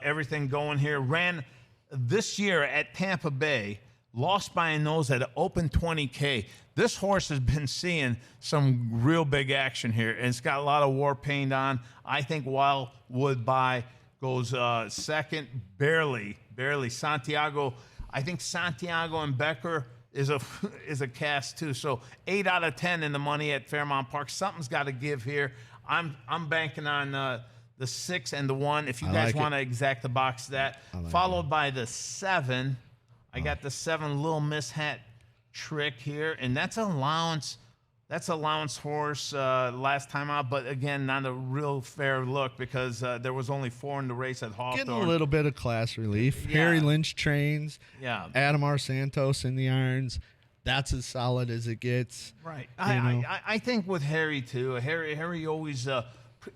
everything going here. Ran this year at Tampa Bay, lost by a nose at an open 20K. This horse has been seeing some real big action here, and it's got a lot of war paint on. I think Wildwood Bye goes second, barely. Santiago, I think Santiago and Becker is a cast too. So 8 out of 10 in the money at Fairmount Park. Something's got to give here. I'm banking on the 6 and the 1. If you guys want to exact the box that, followed by the 7. I got the 7 Little Miss Hat trick here, and that's an allowance That's allowance horse last time out, but again, not a real fair look because there was only 4 in the race at Hawthorne. Getting a little bit of class relief. Yeah. Harry Lynch trains. Yeah. Adam R. Santos in the irons. That's as solid as it gets. Right. know? I think with Harry too. Harry always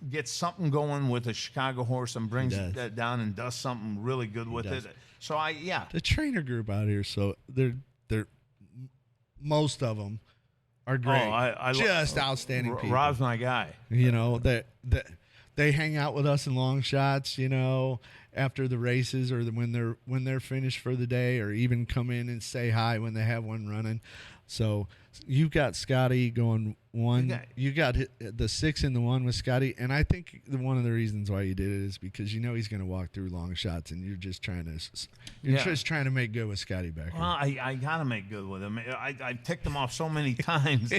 gets something going with a Chicago horse and brings that down and does something really good with it. So The trainer group out here, so they're most of them are great. Just outstanding people. Rob's my guy. You know, they hang out with us in long shots, you know, after the races or when they're finished for the day, or even come in and say hi when they have one running. So you've got Scotty going one. You got the 6 in the 1 with Scotty, and I think one of the reasons why you did it is because you know he's going to walk through long shots, and you're just trying to make good with Scotty Becker. Well, I gotta make good with him. I ticked him off so many times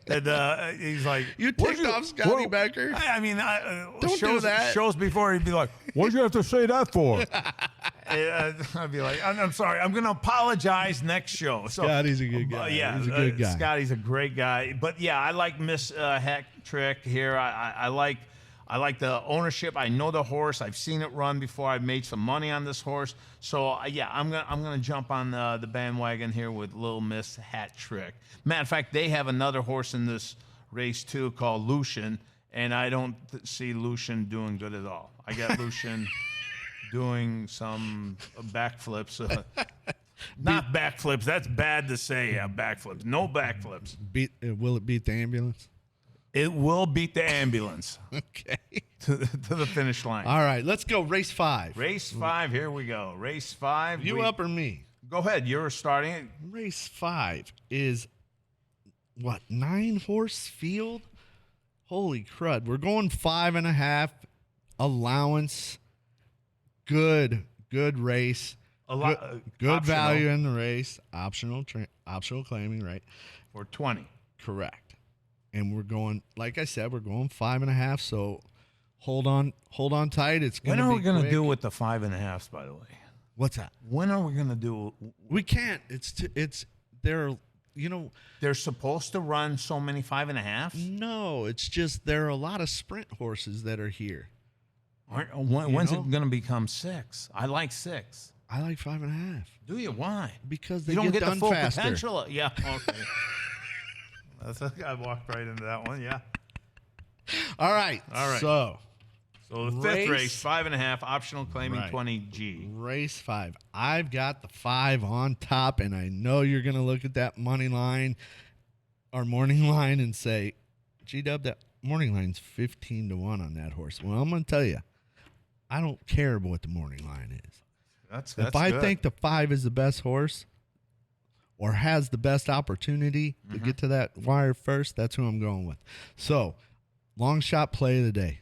that he's like, You ticked off Scotty Becker? I mean, Don't do that. Shows before he'd be like, "What'd you have to say that for?" I'd be like, I'm sorry. I'm going to apologize next show. So, Scotty's a good guy. Yeah, he's a good guy. Scotty's a great guy. But yeah, I like Miss Hat Trick here. I like the ownership. I know the horse. I've seen it run before. I've made some money on this horse. So yeah, I'm gonna jump on the bandwagon here with Little Miss Hat Trick. Matter of fact, they have another horse in this race too called Lucian, and I don't see Lucian doing good at all. I got Lucian doing some backflips. Not backflips. That's bad to say. Yeah, backflips. No backflips. Will it beat the ambulance? It will beat the ambulance Okay. to the finish line. All right, let's go. Race 5. Race 5. Here we go. Race 5. You up or me? Go ahead. You're starting it. Race 5 is what, 9-horse field? Holy crud! We're going 5.5 allowance. Good race. Good value in the race. Optional claiming, right? For 20. Correct. And we're going, like I said, we're going 5.5. So hold on tight. It's going to be When are we going to quick. do with the 5.5s, by the way? What's that? When are we going to do? We can't. It's they're, you know. They're supposed to run so many 5.5s? No, it's just there are a lot of sprint horses that are here. When's it going to become 6? I like 6. I like 5.5. Do you? Why? Because they you don't get done the full faster. potential. Yeah. Okay. I walked right into that one. Yeah. All right. So the 5th race, 5.5, optional claiming Right. 20G. Race 5. I've got the 5 on top, and I know you're going to look at that money line or morning line and say, G-Dub, that morning line's 15 to 1 on that horse. Well, I'm going to tell you, I don't care what the morning line is. That's if I good. think the 5 is the best horse or has the best opportunity to get to that wire first, that's who I'm going with. So, long shot play of the day.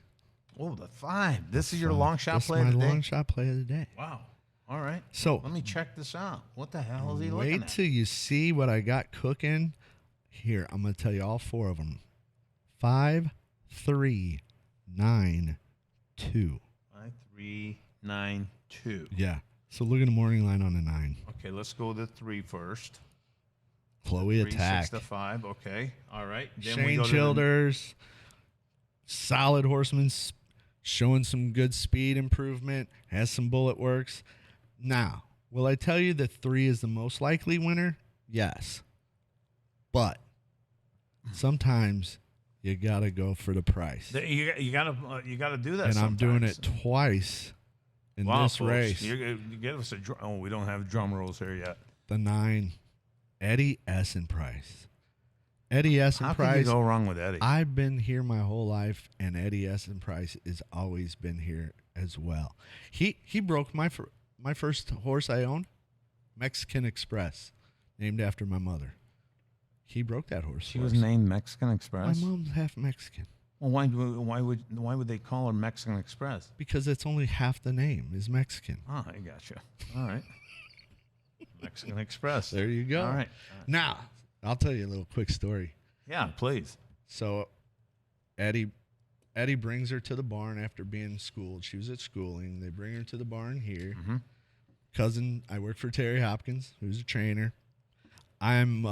Oh, the 5. This is your long shot This play is of my the long day? shot play of the day. Wow. All right. So, Let me check this out. What the hell is he looking wait at? till you see what I got cooking. Here, I'm going to tell you all 4 of them. 5, 3, 9, 2. 5, 3, 9, 2. Yeah. So look at the morning line on the 9. Okay, let's go to 3 first. Chloe 3, Attack. 6 to 5. Okay. All right. Then we Shane go to Childers. Solid horseman. Showing some good speed improvement. Has some bullet works. Now, will I tell you that 3 is the most likely winner? Yes. But sometimes you got to go for the price. You gotta do that. And I'm doing it sometimes. twice in Wow, this folks, race. You give us a drum. Oh, we don't have drum rolls here yet. The 9, Eddie Essen Price. Eddie Essen How can you Price. go wrong with Eddie? I've been here my whole life, and Eddie Essen Price has always been here as well. He broke my first horse I owned, Mexican Express, named after my mother. He broke that horse. She for was us. named Mexican Express. My mom's half Mexican. Well, why would they call her Mexican Express? Because it's only half the name is Mexican. Oh, I gotcha. All right. Mexican Express. There you go. All right. Now, I'll tell you a little quick story. Yeah, please. So Eddie brings her to the barn after being schooled. She was at schooling. They bring her to the barn here. Mm-hmm. Cousin, I work for Terry Hopkins, who's a trainer. I'm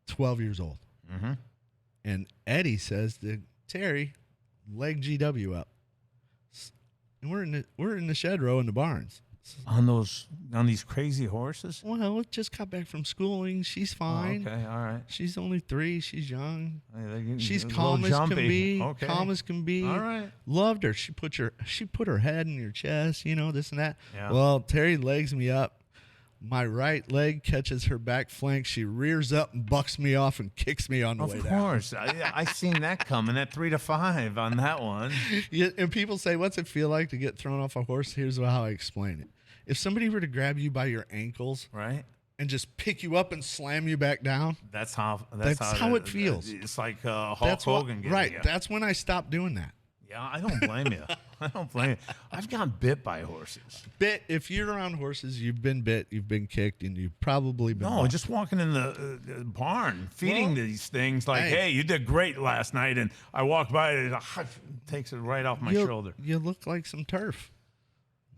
12 years old. Mm-hmm. And Eddie says to Terry, leg GW up. And we're in the shed row in the barns. On these crazy horses? Well, just got back from schooling. She's fine. Oh, okay, all right. She's only 3. She's young. She's a calm little as can jumpy. be. Okay. Calm as can be. All right. Loved her. She put her head in your chest, this and that. Yeah. Well, Terry legs me up. My right leg catches her back flank. She rears up and bucks me off and kicks me on the way down. Of course. I seen that coming at 3 to 5 on that one. Yeah, and people say, what's it feel like to get thrown off a horse? Here's how I explain it. If somebody were to grab you by your ankles Right. and just pick you up and slam you back down, That's how it feels. It's like Hulk Hogan getting right. you. That's when I stopped doing that. Yeah, I don't blame you. I don't blame you. I've gotten bit by horses. If you're around horses, you've been bit, you've been kicked, and you've probably been No, bucked. just walking in the barn, feeding these things like, hey, you did great last night. And I walked by it, it takes it right off my shoulder. You look like some turf.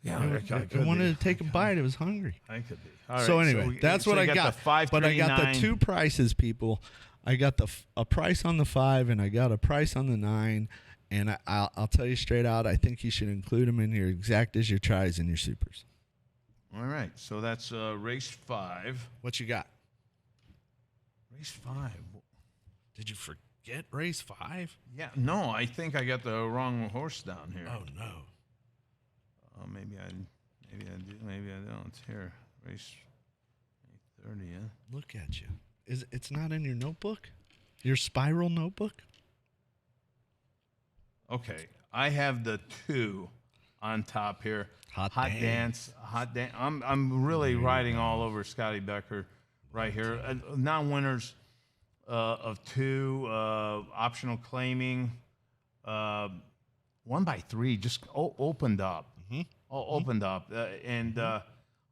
Yeah, I wanted to take a bite. It was hungry. I could be. All right, So anyway, that's what I got. The but I got the 539. 2 prices, people. I got a price on the 5, and I got a price on the 9. And I'll tell you straight out, I think you should include them in your exact as your tries and your supers. All right, so that's race 5. What you got? Race 5. Did you forget race 5? Yeah, no, I think I got the wrong horse down here. Oh no. Maybe I do, maybe I don't. Here, race 30. Yeah. Look at you. It's not in your notebook? Your spiral notebook? Okay, I have the 2 on top here. Hot Dance. I'm really riding all over Scotty Becker right here. Now winners of 2, optional claiming, 1 by 3 just opened up. Mm-hmm. Opened up, and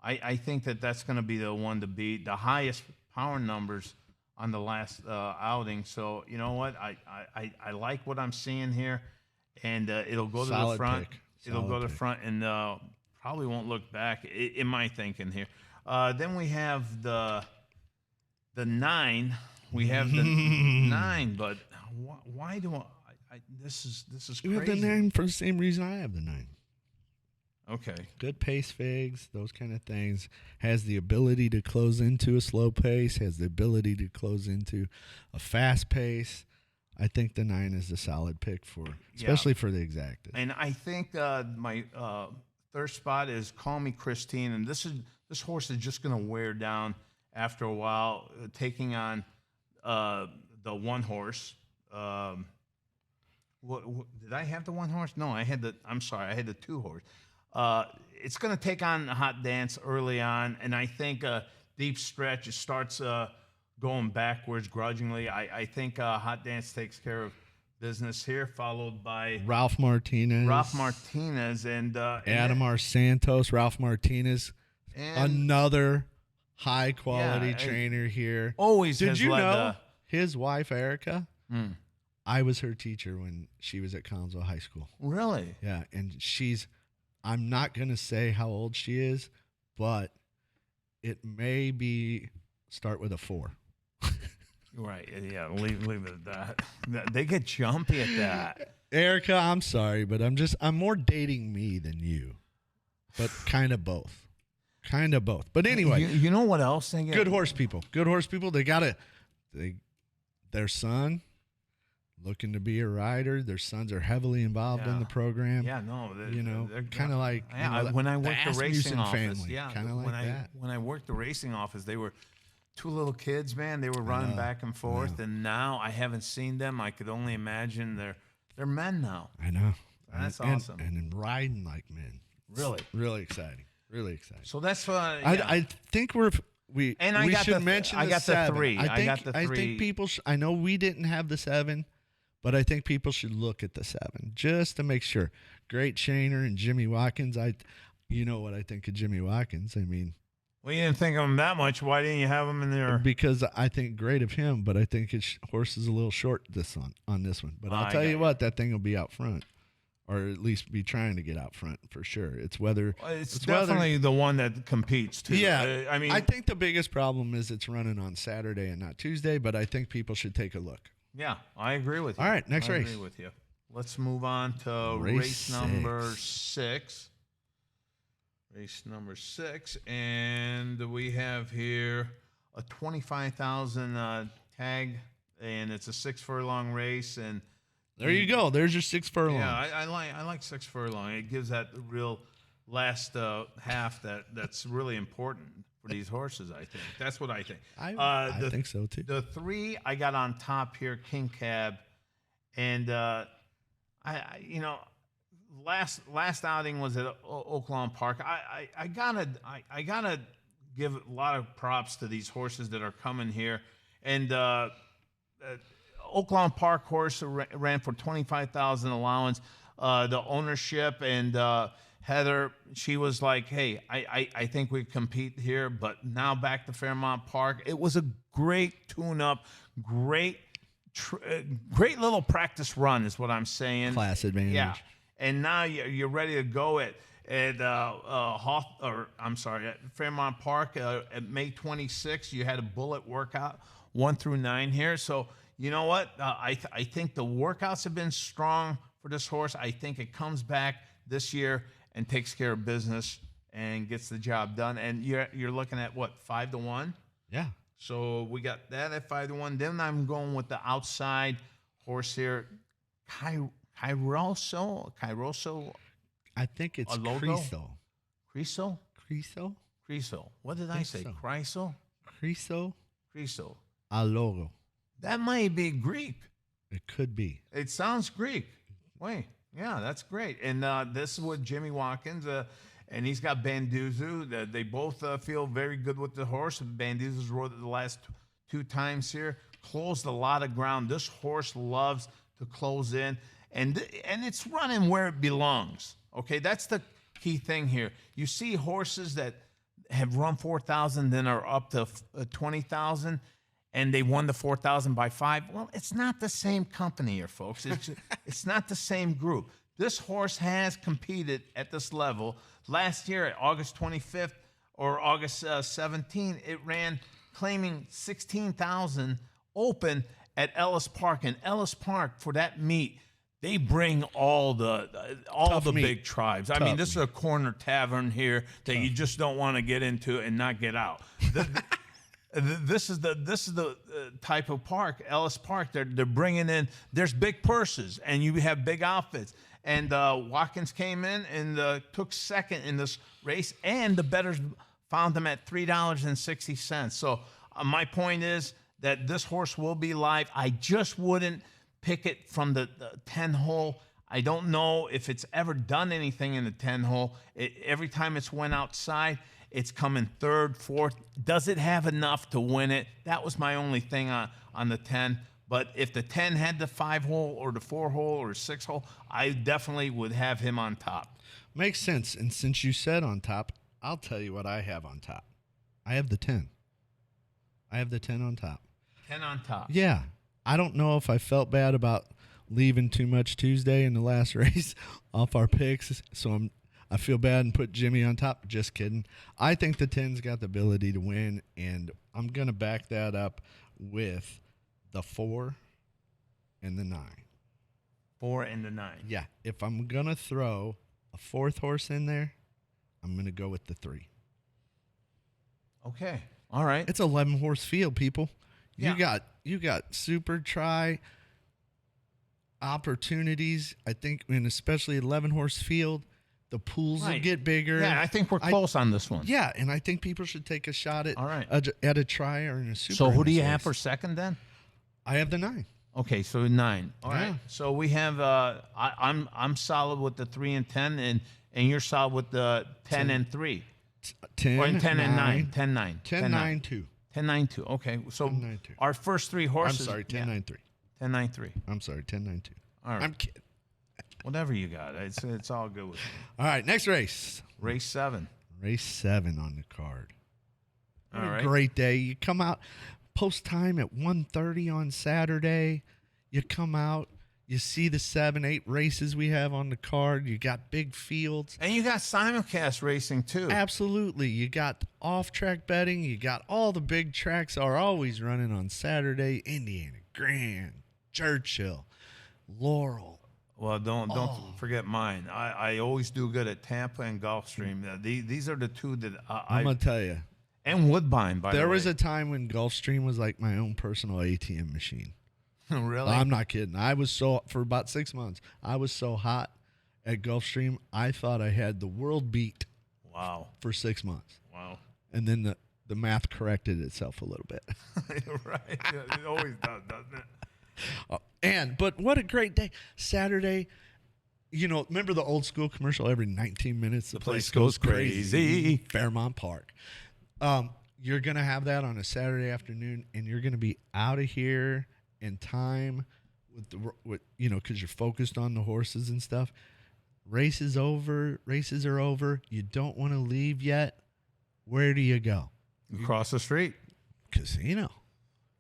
I think that's going to be the one to beat. The highest power numbers on the last outing. So you know what? I like what I'm seeing here. And it'll go to the front. It'll go to the front and probably won't look back, in my thinking here. Then we have the 9. We have the 9, but why do I this is crazy. You have the 9 for the same reason I have the 9. Okay. Good pace figs, those kind of things. Has the ability to close into a slow pace. Has the ability to close into a fast pace. I think the 9 is a solid pick especially for the exactas. And I think my third spot is Call Me Christine, and this horse is just going to wear down after a while, taking on the 1 horse. Did I have the 1 horse? No, I had the 2 horse. It's going to take on Hot Dance early on, and I think Deep Stretch starts going backwards grudgingly. I think Hot Dance takes care of business here, followed by Ralph Martinez and Adam R. Santos. Ralph Martinez, another high quality trainer here. Always. Did you know his wife Erica? I was her teacher when she was at Collinsville High School. Really? Yeah, and I'm not gonna say how old she is, but it may be start with a 4. Right. Yeah. Leave it at that. They get jumpy at that. Erica, I'm sorry, but I'm more dating me than you, but kind of both. But anyway, you know what else? Good horse people. Their son looking to be a rider. Their sons are heavily involved in the program. Yeah, no, they're kind of like when I worked the racing office. Family, Yeah, kind of like that. When I worked the racing office, they were 2 little kids, man. They were running back and forth, and now I haven't seen them. I could only imagine they're men now. I know. That's awesome. And riding like men. Really exciting. Really exciting. So that's I think we should mention I got the 7. 3. I think people. I know we didn't have the 7, but I think people should look at the 7 just to make sure. Great trainer and Jimmy Watkins. You know what I think of Jimmy Watkins. I mean. Well, you didn't think of him that much. Why didn't you have him in there? Because I think great of him, but I think his horse is a little short on this one. But I'll tell you what, that thing will be out front. or at least be trying to get out front for sure. It's whether It's whether- definitely the one that competes too. Yeah, I mean, I think the biggest problem is it's running on Saturday and not Tuesday, but I think people should take a look. yeah, I agree with you. All right, next I race. agree with you. Let's move on to Race race number 6. Race number 6, and we have here a 25,000 tag, and it's a 6 furlong race, and There you go. There's your 6 furlong. yeah, I like 6 furlong. It gives that real last half that's really important for these horses. I think that's what I think. I think so too. The 3 I got on top here, King Cab, and I last outing was at Oaklawn Park. I gotta give a lot of props to these horses that are coming here, and Oaklawn Park horse ran for 25,000 allowance. The ownership and Heather, she was like, "Hey, I think we compete here." But now back to Fairmount Park. It was a great tune-up, great little practice run, is what I'm saying. Class advantage. Yeah, and now you're ready to go at Fairmount Park at May 26th. You had a bullet workout 1 through 9 here. So you know what? I think the workouts have been strong for this horse. I think it comes back this year and takes care of business and gets the job done. And you're looking at what, 5-1? Yeah. So we got that at 5-1. Then I'm going with the outside horse here, Kairoso. I think it's Alogo? Criso. Criso? Criso. What did I say? so. Criso? Criso. Alogo. That might be Greek. It could be. It sounds Greek. Wait, yeah, that's great. And this is with Jimmy Watkins, and he's got Banduzu. They both feel very good with the horse. Banduzu's rode it the last 2 times here. Closed a lot of ground. This horse loves to close in, and it's running where it belongs. Okay, that's the key thing here. You see horses that have run 4,000, then are up to 20,000. And they won the 4,000 by 5. Well, it's not the same company here, folks. It's not the same group. This horse has competed at this level. Last year, at August 25th or August 17th, it ran claiming 16,000 open at Ellis Park. And Ellis Park, for that meet, they bring all the big tribes. I mean, this is a corner tavern here that you just don't want to get into and not get out. This is the type of park, Ellis Park. They're bringing in. There's big purses, and you have big outfits. And Watkins came in and took second in this race, and the bettors found him at $3.60. So my point is that this horse will be live. I just wouldn't pick it from the 10 hole. I don't know if it's ever done anything in the 10 hole. Every time it's went outside, it's coming 3rd, 4th. Does it have enough to win it? That was my only thing on the 10. But if the 10 had the 5 hole or the 4 hole or 6 hole, I definitely would have him on top. Makes sense. And since you said on top, I'll tell you what I have on top. I have the 10. I have the 10 on top. 10 on top. Yeah. I don't know if I felt bad about leaving too much Tuesday in the last race off our picks. So I feel bad and put Jimmy on top. Just kidding. I think the 10's got the ability to win, and I'm going to back that up with the 4 and the 9. 4 and the 9. Yeah. If I'm going to throw a 4th horse in there, I'm going to go with the 3. Okay. All right. It's 11 horse field, people. Yeah. You got super try opportunities. I think, and especially 11 horse field, the pools will get bigger. Yeah, I think we're close on this one. Yeah, and I think people should take a shot at All right. at a try or in a super. So who do you race. have for second then? I have the 9. Okay, so 9. All Yeah. right. So we have I'm solid with the 3 and 10, and you're solid with the 10 and 3. 10, Or 10 and 9. 10, 9. 10, 9, 2. 10, 9, 2. Okay. So 10, 9, 2. our first 3 horses. I'm sorry, 10, 9, 3. 10, 9, 3. I'm sorry, 10, 9, 2. All right. I'm kidding. Whatever you got. It's all good with me. All right, next race. Race 7. Race 7 on the card. What All a right. great day. You come out post time at 1:30 on Saturday. You come out, You see the 7, 8 races we have on the card. You got big fields. And you got simulcast racing too. Absolutely. You got off-track betting. You got all the big tracks are always running on Saturday. Indiana, Grand, Churchill, Laurel. Well, don't forget mine. I always do good at Tampa and Gulfstream. These are the two that I'm going to tell you. And Woodbine, by the way. There was a time when Gulfstream was like my own personal ATM machine. Really? I'm not kidding. For about 6 months, I was so hot at Gulfstream, I thought I had the world beat. Wow. For 6 months. Wow. And then the math corrected itself a little bit. Right. It always does, doesn't it? But what a great day. Saturday, remember the old school commercial? Every 19 minutes, the place goes crazy. Fairmount Park. You're going to have that on a Saturday afternoon, and you're going to be out of here in time because you're focused on the horses and stuff. Races are over. You don't want to leave yet. Where do you go? Across the street. Casino.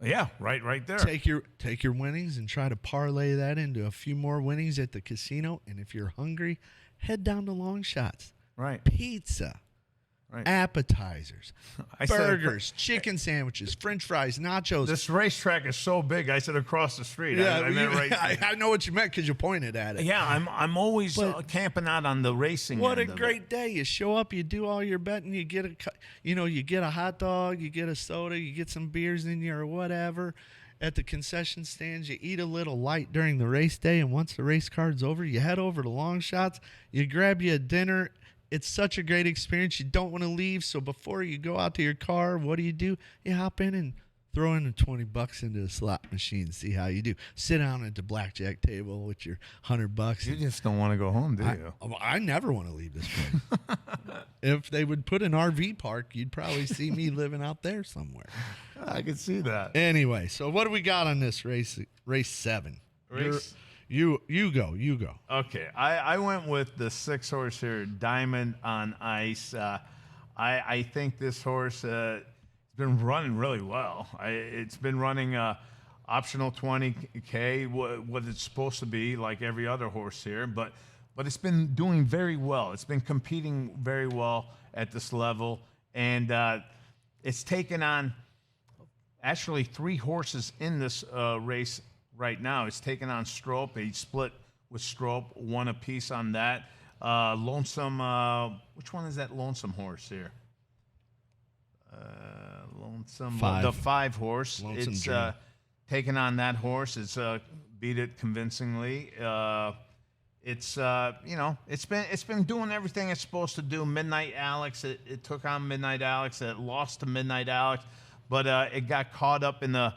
Yeah, right there. Take your winnings and try to parlay that into a few more winnings at the casino. And if you're hungry, head down to Long Shots. Right. Pizza. Right. Appetizers, burgers, chicken sandwiches, French fries, nachos. This racetrack is so big. I said across the street. Yeah, I know what you meant because you pointed at it. Yeah, I'm always camping out on the racing. What a great day! You show up, you do all your betting, you get a hot dog, you get a soda, you get some beers in you or whatever. At the concession stands, you eat a little light during the race day, and once the race card's over, you head over to Long Shots. You grab you a dinner. It's such a great experience. You don't want to leave. So before you go out to your car, what do? You hop in and throw in $20 into a slot machine. See how you do. Sit down at the blackjack table with your $100. You just don't want to go home, do you? I never want to leave this place. If they would put an RV park, you'd probably see me living out there somewhere. I could see that. Anyway, so what do we got on this race 7? You go. Okay, I went with the 6 horse here, Diamond on Ice. I think this horse has been running really well. It's been running optional 20K, what it's supposed to be, like every other horse here, but it's been doing very well. It's been competing very well at this level, and it's taken on actually 3 horses in this race. Right now, it's taken on Strope. He split with Strope, 1 apiece on that. Lonesome, which one is that Lonesome horse here? Lonesome, 5. The 5 horse. Lonesome it's Dream. taken on that horse. It's beat it convincingly. It's been doing everything it's supposed to do. Midnight Alex, it took on Midnight Alex. It lost to Midnight Alex, but it got caught up in an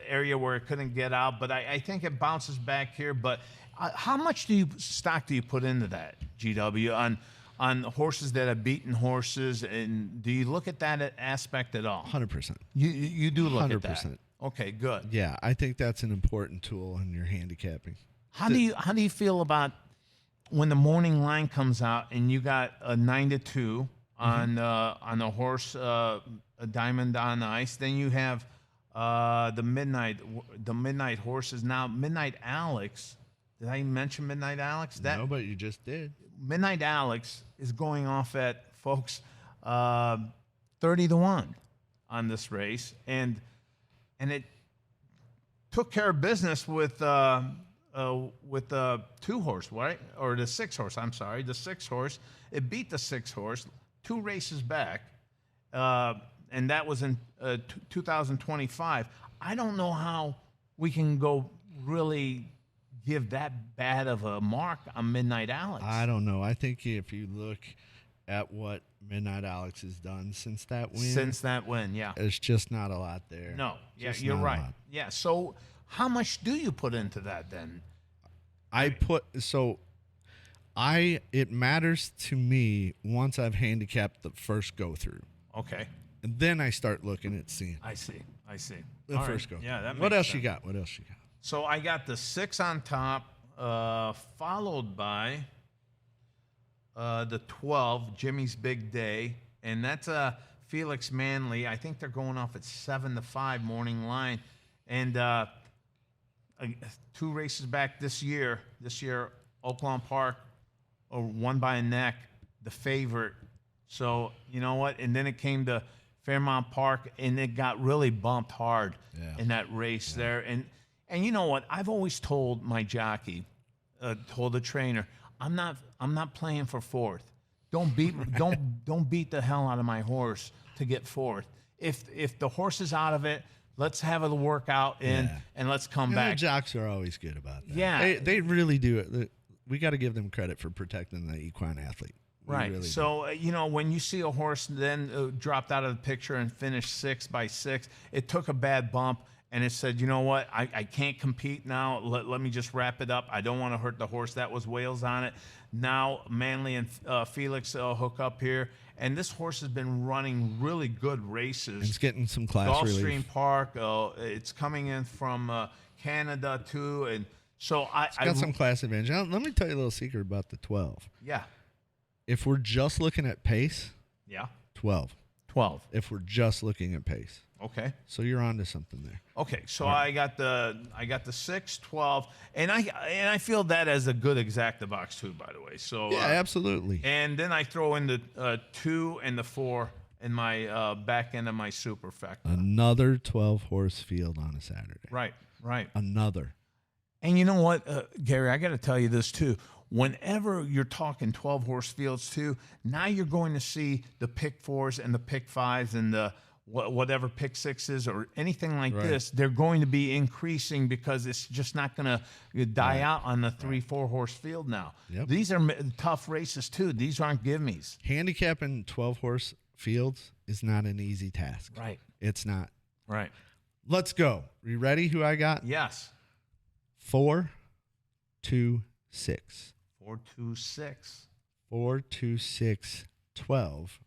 area where it couldn't get out. But I think it bounces back here. But how much stock do you put into that, GW, on horses that have beaten horses? And do you look at that aspect at all? 100%. You do look 100%. at that. Okay, good. Yeah, I think that's an important tool in your handicapping. How do you feel about when the morning line comes out and you got a 9-2 on a horse, a Diamond on Ice? Then you have the midnight horses. Now Midnight Alex. Did I mention Midnight Alex? No, but you just did. Midnight Alex is going off at, folks, 30-1 on this race, and it took care of business with the 2 horse, right? Or the 6 horse. I'm sorry, the 6 horse. It beat the 6 horse 2 races back, and that was in 2025. I don't know how we can go really give that bad of a mark on Midnight Alex. I don't know. I think if you look at what Midnight Alex has done since that win. Yeah. There's just not a lot there. No. Yeah, you're right. Yeah. So how much do you put into that then? It matters to me once I've handicapped the first go through. Okay. And then I start looking at seeing. I see. The All first right. go. Yeah, that makes What else sense. you got? What else you got? So I got the 6 on top, followed by the 12, Jimmy's Big Day, and that's Felix Manley. I think they're going off at 7-5 morning line, and 2 races back this year, Oaklawn Park, won by a neck, the favorite. So, you know what? And then it came to Fairmount Park, and it got really bumped hard in that race there. And you know what? I've always told my jockey, told the trainer, I'm not playing for fourth. Don't beat the hell out of my horse to get fourth. If the horse is out of it, let's have a workout and let's come back. The jocks are always good about that. Yeah. They really do it. We got to give them credit for protecting the equine athlete. Right. Really so, when you see a horse then dropped out of the picture and finished 6 by 6, it took a bad bump and it said, you know what, I can't compete now. Let me just wrap it up. I don't want to hurt the horse. That was Wales on it. Now Manley and Felix hook up here. And this horse has been running really good races. It's getting some class relief. Gulfstream Park. It's coming in from Canada, too. And so It's got some class advantage. Now, let me tell you a little secret about the 12. Yeah. If we're just looking at pace, 12. 12. If we're just looking at pace. Okay. So you're onto something there. Okay, so I got the 6, 12, and I feel that as a good exacta box too, by the way. So yeah, absolutely. And then I throw in the 2 and the 4 in my back end of my superfecta. Another 12 horse field on a Saturday. Right. Another. And you know what, Gary, I got to tell you this too. Whenever you're talking 12 horse fields too, now you're going to see the pick 4s and the pick 5s and the whatever pick 6s or anything like this. They're going to be increasing because it's just not going to die out on the 3, 4 horse field now. Yep. These are tough races too. These aren't gimmies. Handicapping 12 horse fields is not an easy task. Right. It's not. Right. Let's go. Are you ready? Who I got? Yes. 4, 2, 6. 4, 2, 6. 4, 2, 6, 12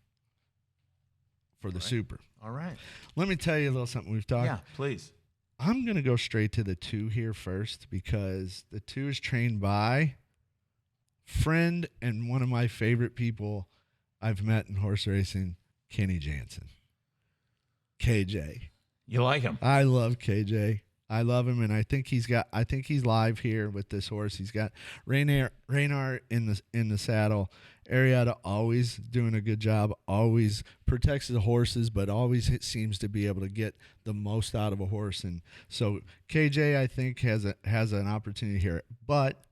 for the super. All right. Let me tell you a little something we've talked. Yeah, please. I'm going to go straight to the 2 here first because the 2 is trained by friend and one of my favorite people I've met in horse racing, Kenny Jansen. KJ. You like him? I love KJ. I love him, and I think he's live here with this horse. He's got Raynar in the saddle. Arietta always doing a good job, always protects the horses, but always seems to be able to get the most out of a horse. And so KJ, I think, has an opportunity here. But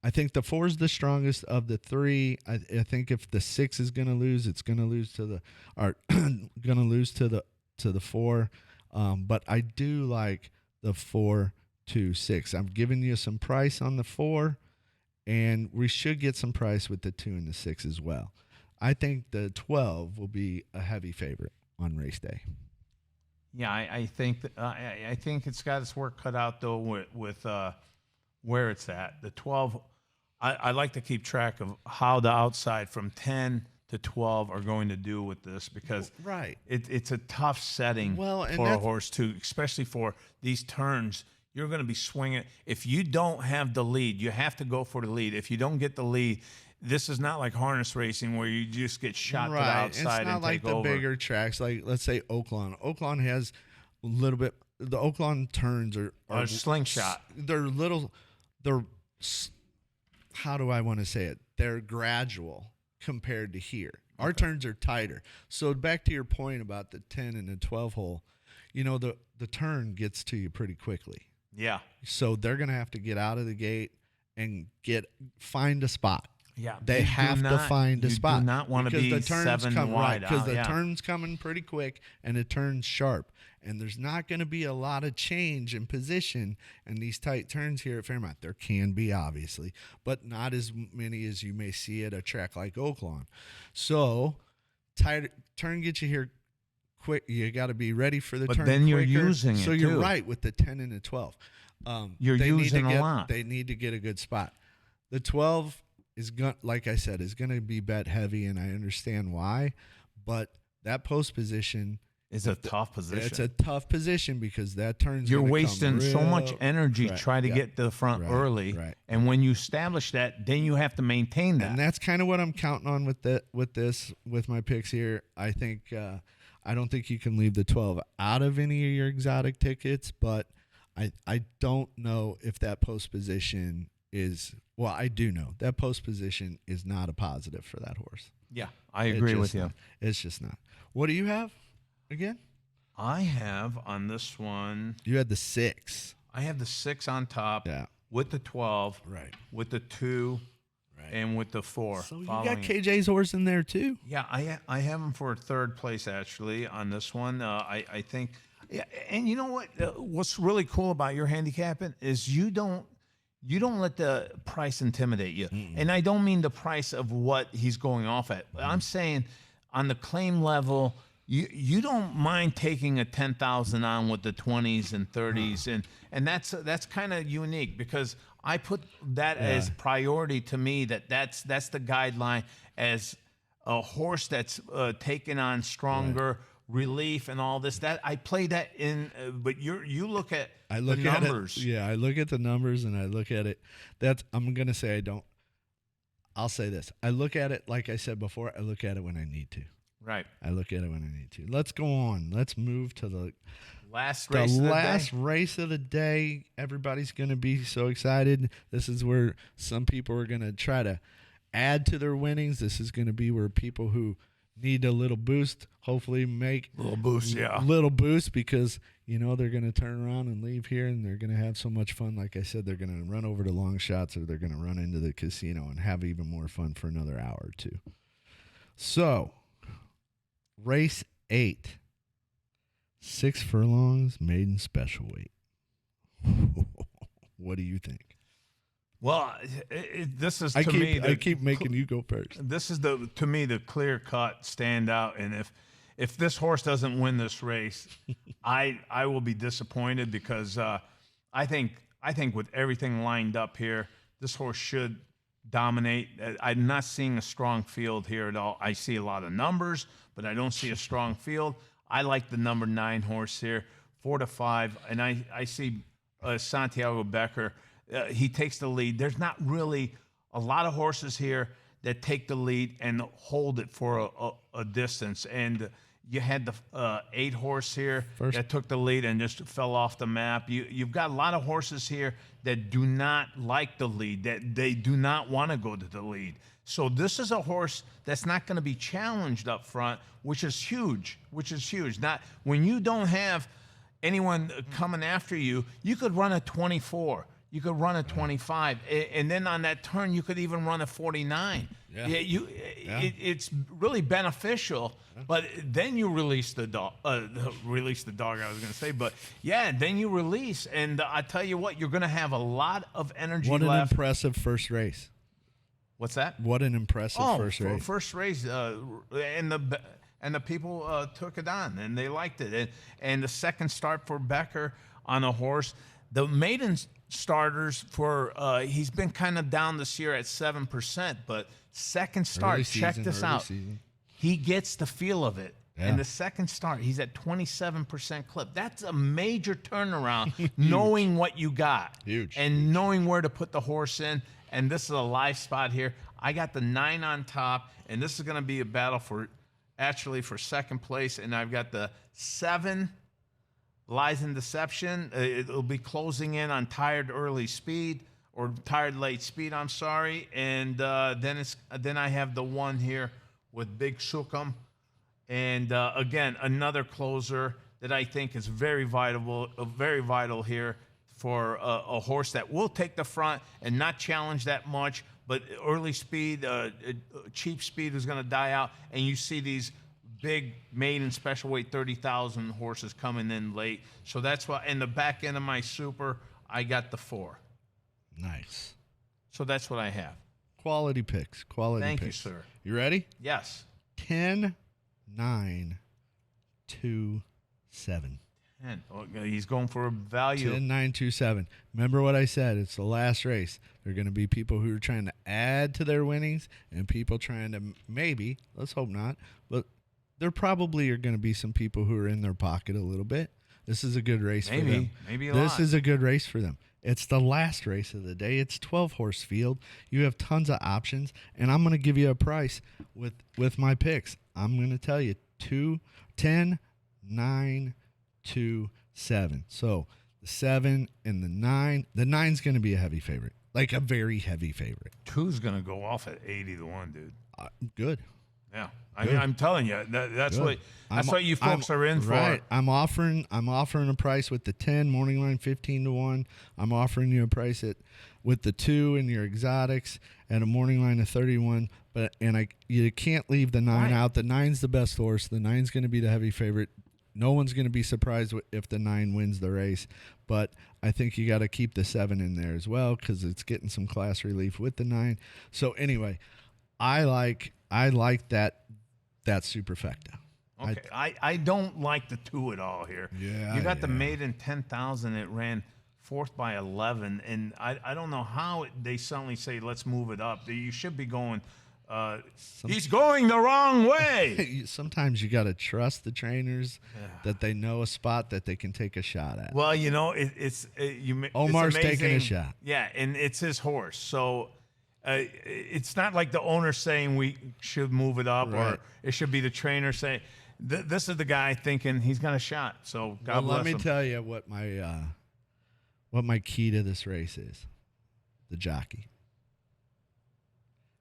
I think the 4 is the strongest of the 3. I think if the 6 is going to lose, it's going to lose to the 4. But I do like the 4, 2, 6. I'm giving you some price on the 4, and we should get some price with the 2 and the 6 as well. I think the 12 will be a heavy favorite on race day. Yeah, I think I think it's got its work cut out though with where it's at. The 12, I like to keep track of how the outside from 10 to 12 are going to do with this because it's a tough setting for a horse too, especially for these turns. You're going to be swinging. If you don't have the lead, you have to go for the lead. If you don't get the lead, this is not like harness racing where you just get shot to the outside and take over. It's not like the bigger tracks, like let's say Oaklawn. Oaklawn has a little bit. The Oaklawn turns are slingshot. They're little. They're how do I want to say it? They're gradual compared to here. Our turns are tighter. So back to your point about the 10 and the 12 hole, the turn gets to you pretty quickly. Yeah. So they're going to have to get out of the gate and find a spot. Yeah. They have to find a spot. You do not want to be the turns 7 wide. Because the turn's coming pretty quick and the turn's sharp. And there's not going to be a lot of change in position in these tight turns here at Fairmount. There can be, obviously, but not as many as you may see at a track like Oaklawn. So turn gets you here quick. You got to be ready for the turn. But then you're using it, so you're right with the 10 and the 12. You're using a lot. They need to get a good spot. The 12 like I said, is going to be bet heavy, and I understand why. But that post position is a tough position. It's a tough position because that turns. You're wasting so much energy trying to get to the front early, and when you establish that, then you have to maintain that. And that's kind of what I'm counting on with my picks here. I think I don't think you can leave the 12 out of any of your exotic tickets, but I don't know if that post position is. Well, I do know that post position is not a positive for that horse. Yeah, I agree with you. It's just not. What do you have again? I have on this one. You had the 6. I have the 6 on top. Yeah. With the 12. Right. With the 2. Right. And with the 4. So you got KJ's horse in there too. Yeah, I have him for third place actually on this one. I think. Yeah, and you know what? What's really cool about your handicapping is you don't let the price intimidate you. And I don't mean the price of what he's going off at. I'm saying on the claim level, you don't mind taking a 10,000 on with the 20s and 30s, and that's kind of unique because I put that as priority to me. That's the guideline as a horse that's taken on stronger relief and all this. That I play that in, but you look at the numbers. I look at the numbers and I look at it. I'm gonna say I don't. I'll say this. I look at it like I said before. I look at it when I need to. Right. I look at it when I need to. Let's go on. Let's move to the last race of the day. Everybody's going to be so excited. This is where some people are going to try to add to their winnings. This is going to be where people who need a little boost hopefully make little boost because they're going to turn around and leave here and they're going to have so much fun. Like I said, they're going to run over to long shots or they're going to run into the casino and have even more fun for another hour or two. So race 8, 6 furlongs, maiden special weight. What do you think? Well, this is I keep making you go first. This is to me the clear cut standout, and if this horse doesn't win this race, I will be disappointed because I think with everything lined up here, this horse should dominate. I'm not seeing a strong field here at all. I see a lot of numbers, but I don't see a strong field. I like the number 9 horse here, 4-5, and I see Santiago Becker. He takes the lead. There's not really a lot of horses here that take the lead and hold it for a distance. And you had the 8 horse here that took the lead and just fell off the map. You've got a lot of horses here that do not like the lead, that they do not want to go to the lead. So this is a horse that's not going to be challenged up front, which is huge. Not when you don't have anyone coming after you, you could run a 24. You could run a 25, and then on that turn, you could even run a 49. Yeah. It's really beneficial, but then you release the dog. Release the dog, I was going to say, but yeah, then you release, and I tell you what, you're going to have a lot of energy left. What an impressive first race. What's that? What an impressive first race. First race, and the people took it on, and they liked it. And the second start for Becker on a horse, the maiden starters for he's been kind of down this year at 7%, but second start, check this out. He gets the feel of it. Yeah. And the second start, he's at 27% clip. That's a major turnaround, knowing what you got. Huge. And knowing where to put the horse in. And this is a live spot here. I got the 9 on top, and this is going to be a battle for second place. And I've got the 7 Lies in Deception. It'll be closing in on Tired Early Speed or Tired Late Speed. I'm sorry, and then I have the 1 here with Big Shookum, and again another closer that I think is very vital here for a horse that will take the front and not challenge that much, but early speed, cheap speed is going to die out, and you see these big maiden special weight 30,000 horses coming in late. So that's why in the back end of my super, I got the 4. Nice. So that's what I have. Quality picks. Thank you, sir. You ready? Yes. 10, 9, 2, 7. 10. Oh, he's going for a value. 10, 9, 2, 7. Remember what I said. It's the last race. There are going to be people who are trying to add to their winnings and people trying to maybe, let's hope not, but there probably are going to be some people who are in their pocket a little bit. This is a good race for them. Maybe a This lot. is a good race for them. It's the last race of the day. It's 12-horse field. You have tons of options, and I'm going to give you a price with my picks. I'm going to tell you 10, 9, 2, 7. So the 7 and the 9. The 9's going to be a heavy favorite, like a very heavy favorite. 2's gonna go off at 80-1, dude. Good. Yeah, I mean, I'm telling you, that's Good. what you folks are in for. Right. I'm offering a price with the 10 morning line 15-1. I'm offering you a price with the 2 and your exotics at a morning line of 31. You can't leave the 9 out. The 9's the best horse. The 9's going to be the heavy favorite. No one's going to be surprised if the 9 wins the race, but I think you got to keep the 7 in there as well because it's getting some class relief with the 9. So anyway, I like that superfecta. Okay, I don't like the 2 at all here. Yeah, you got the maiden 10,000. It ran 4th by 11, and I don't know how they suddenly say let's move it up. You should be going. He's going the wrong way. Sometimes you got to trust the trainers that they know a spot that they can take a shot at. Well, you know Omar's it's taking a shot. Yeah, and it's his horse, so. It's not like the owner saying we should move it up, or it should be the trainer saying, "This is the guy thinking he's got a shot." So God bless him. Let me tell you what my key to this race is: the jockey.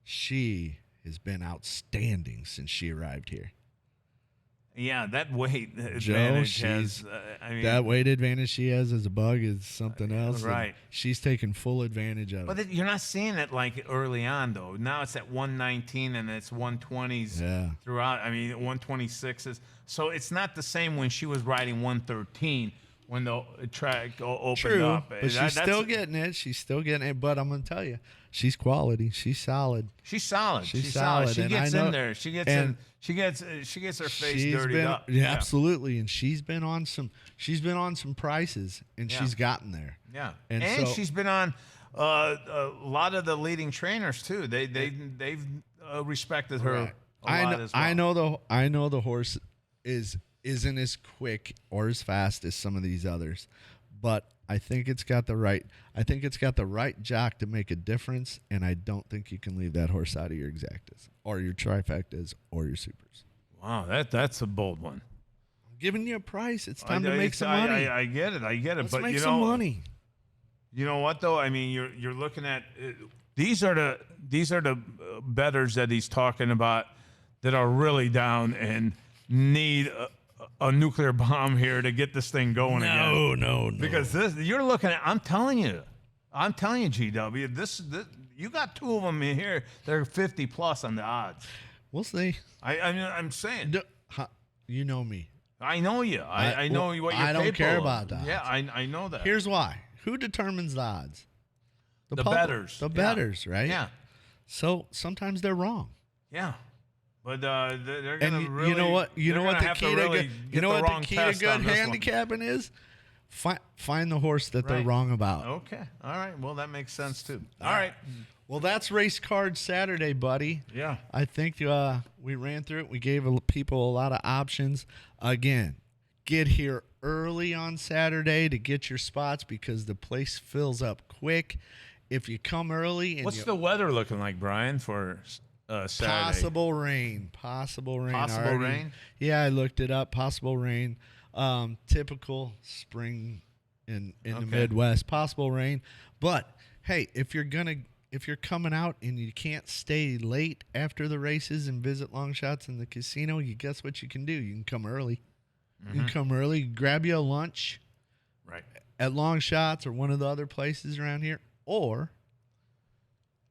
She has been outstanding since she arrived here. Yeah, that weight advantage that weight advantage she has as a bug is something else. Right. She's taking full advantage of it. But you're not seeing it like early on, though. Now it's at 119 and it's 120s throughout. I mean, 126s. So it's not the same when she was riding 113 when the track opened up. But she's still getting it. She's still getting it. But I'm going to tell you, she's quality. She's solid. She's solid. She's solid. She gets in there. She gets in. She gets her face dirtied up. Yeah, absolutely. And she's been on some prices, and she's gotten there. Yeah, and so, she's been on a lot of the leading trainers too. They've respected her a lot as well. I know the horse isn't as quick or as fast as some of these others, but I think it's got the right jock to make a difference, and I don't think you can leave that horse out of your exactas or your trifectas or your supers. Wow, that's a bold one. I'm giving you a price. It's time to make some money. I get it. Let's but make some money. You know what though? I mean, you're looking at these are the bettors that he's talking about that are really down and need a nuclear bomb here to get this thing going again. No. Because you're looking at. I'm telling you, GW. This you got 2 of them in here. They're 50 plus on the odds. We'll see. I'm saying. You know me. I know you. I know what you're capable of. I don't care about that. Yeah, I know that. Here's why. Who determines the odds? The bettors. The bettors, right? Yeah. So sometimes they're wrong. Yeah. But they're gonna really. You know what? The key to good handicapping is? Find the horse that they're wrong about. Okay. All right. Well, that makes sense too. All right. Well, that's race card Saturday, buddy. Yeah. I think we ran through it. We gave people a lot of options. Again, get here early on Saturday to get your spots because the place fills up quick. If you come early, and what's the weather looking like, Brian, for Saturday? Possible rain. Possible rain? Yeah, I looked it up. Possible rain. Typical spring in the Midwest. Possible rain. But hey, if you're coming out and you can't stay late after the races and visit long shots in the casino, you guess what you can do? You can come early. Mm-hmm. You can come early, grab you a lunch at long shots or one of the other places around here, or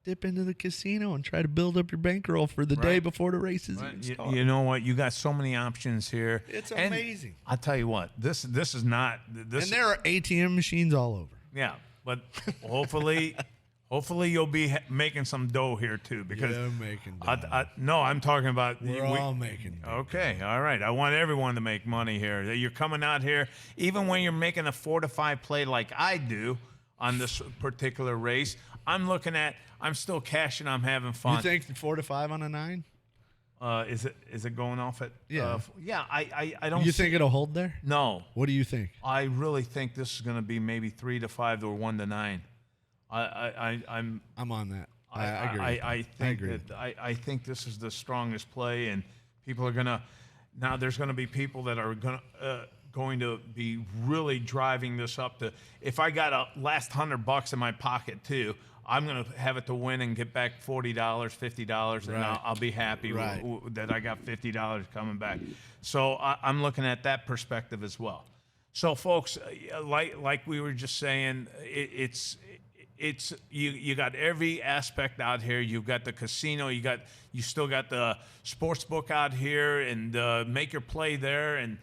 dip into the casino and try to build up your bankroll for the day before the races. You know what? You got so many options here. It's amazing. I'll tell you what. This is not. And there are ATM machines all over. Yeah, but hopefully you'll be making some dough here too. Because making dough. No, I'm talking about. We're all making dough. Okay, all right. I want everyone to make money here. You're coming out here, even when you're making a 4 to 5 play like I do on this particular race. I'm still cashing. I'm having fun. You think 4 to 5 on a 9? Is it going off at? Yeah. I don't. You think it'll hold there? No. What do you think? I really think this is going to be maybe 3 to 5 or 1 to 9. I'm on that. I agree. I think this is the strongest play, and people are gonna. Now there's going to be people that are going to going to be really driving this up to, if I got a last $100 in my pocket too, I'm going to have it to win and get back $40, $50, and I'll be happy that I got $50 coming back. So I'm looking at that perspective as well. So, folks, like we were just saying, it's you got every aspect out here. You've got the casino. You still got the sports book out here, and make your play there, and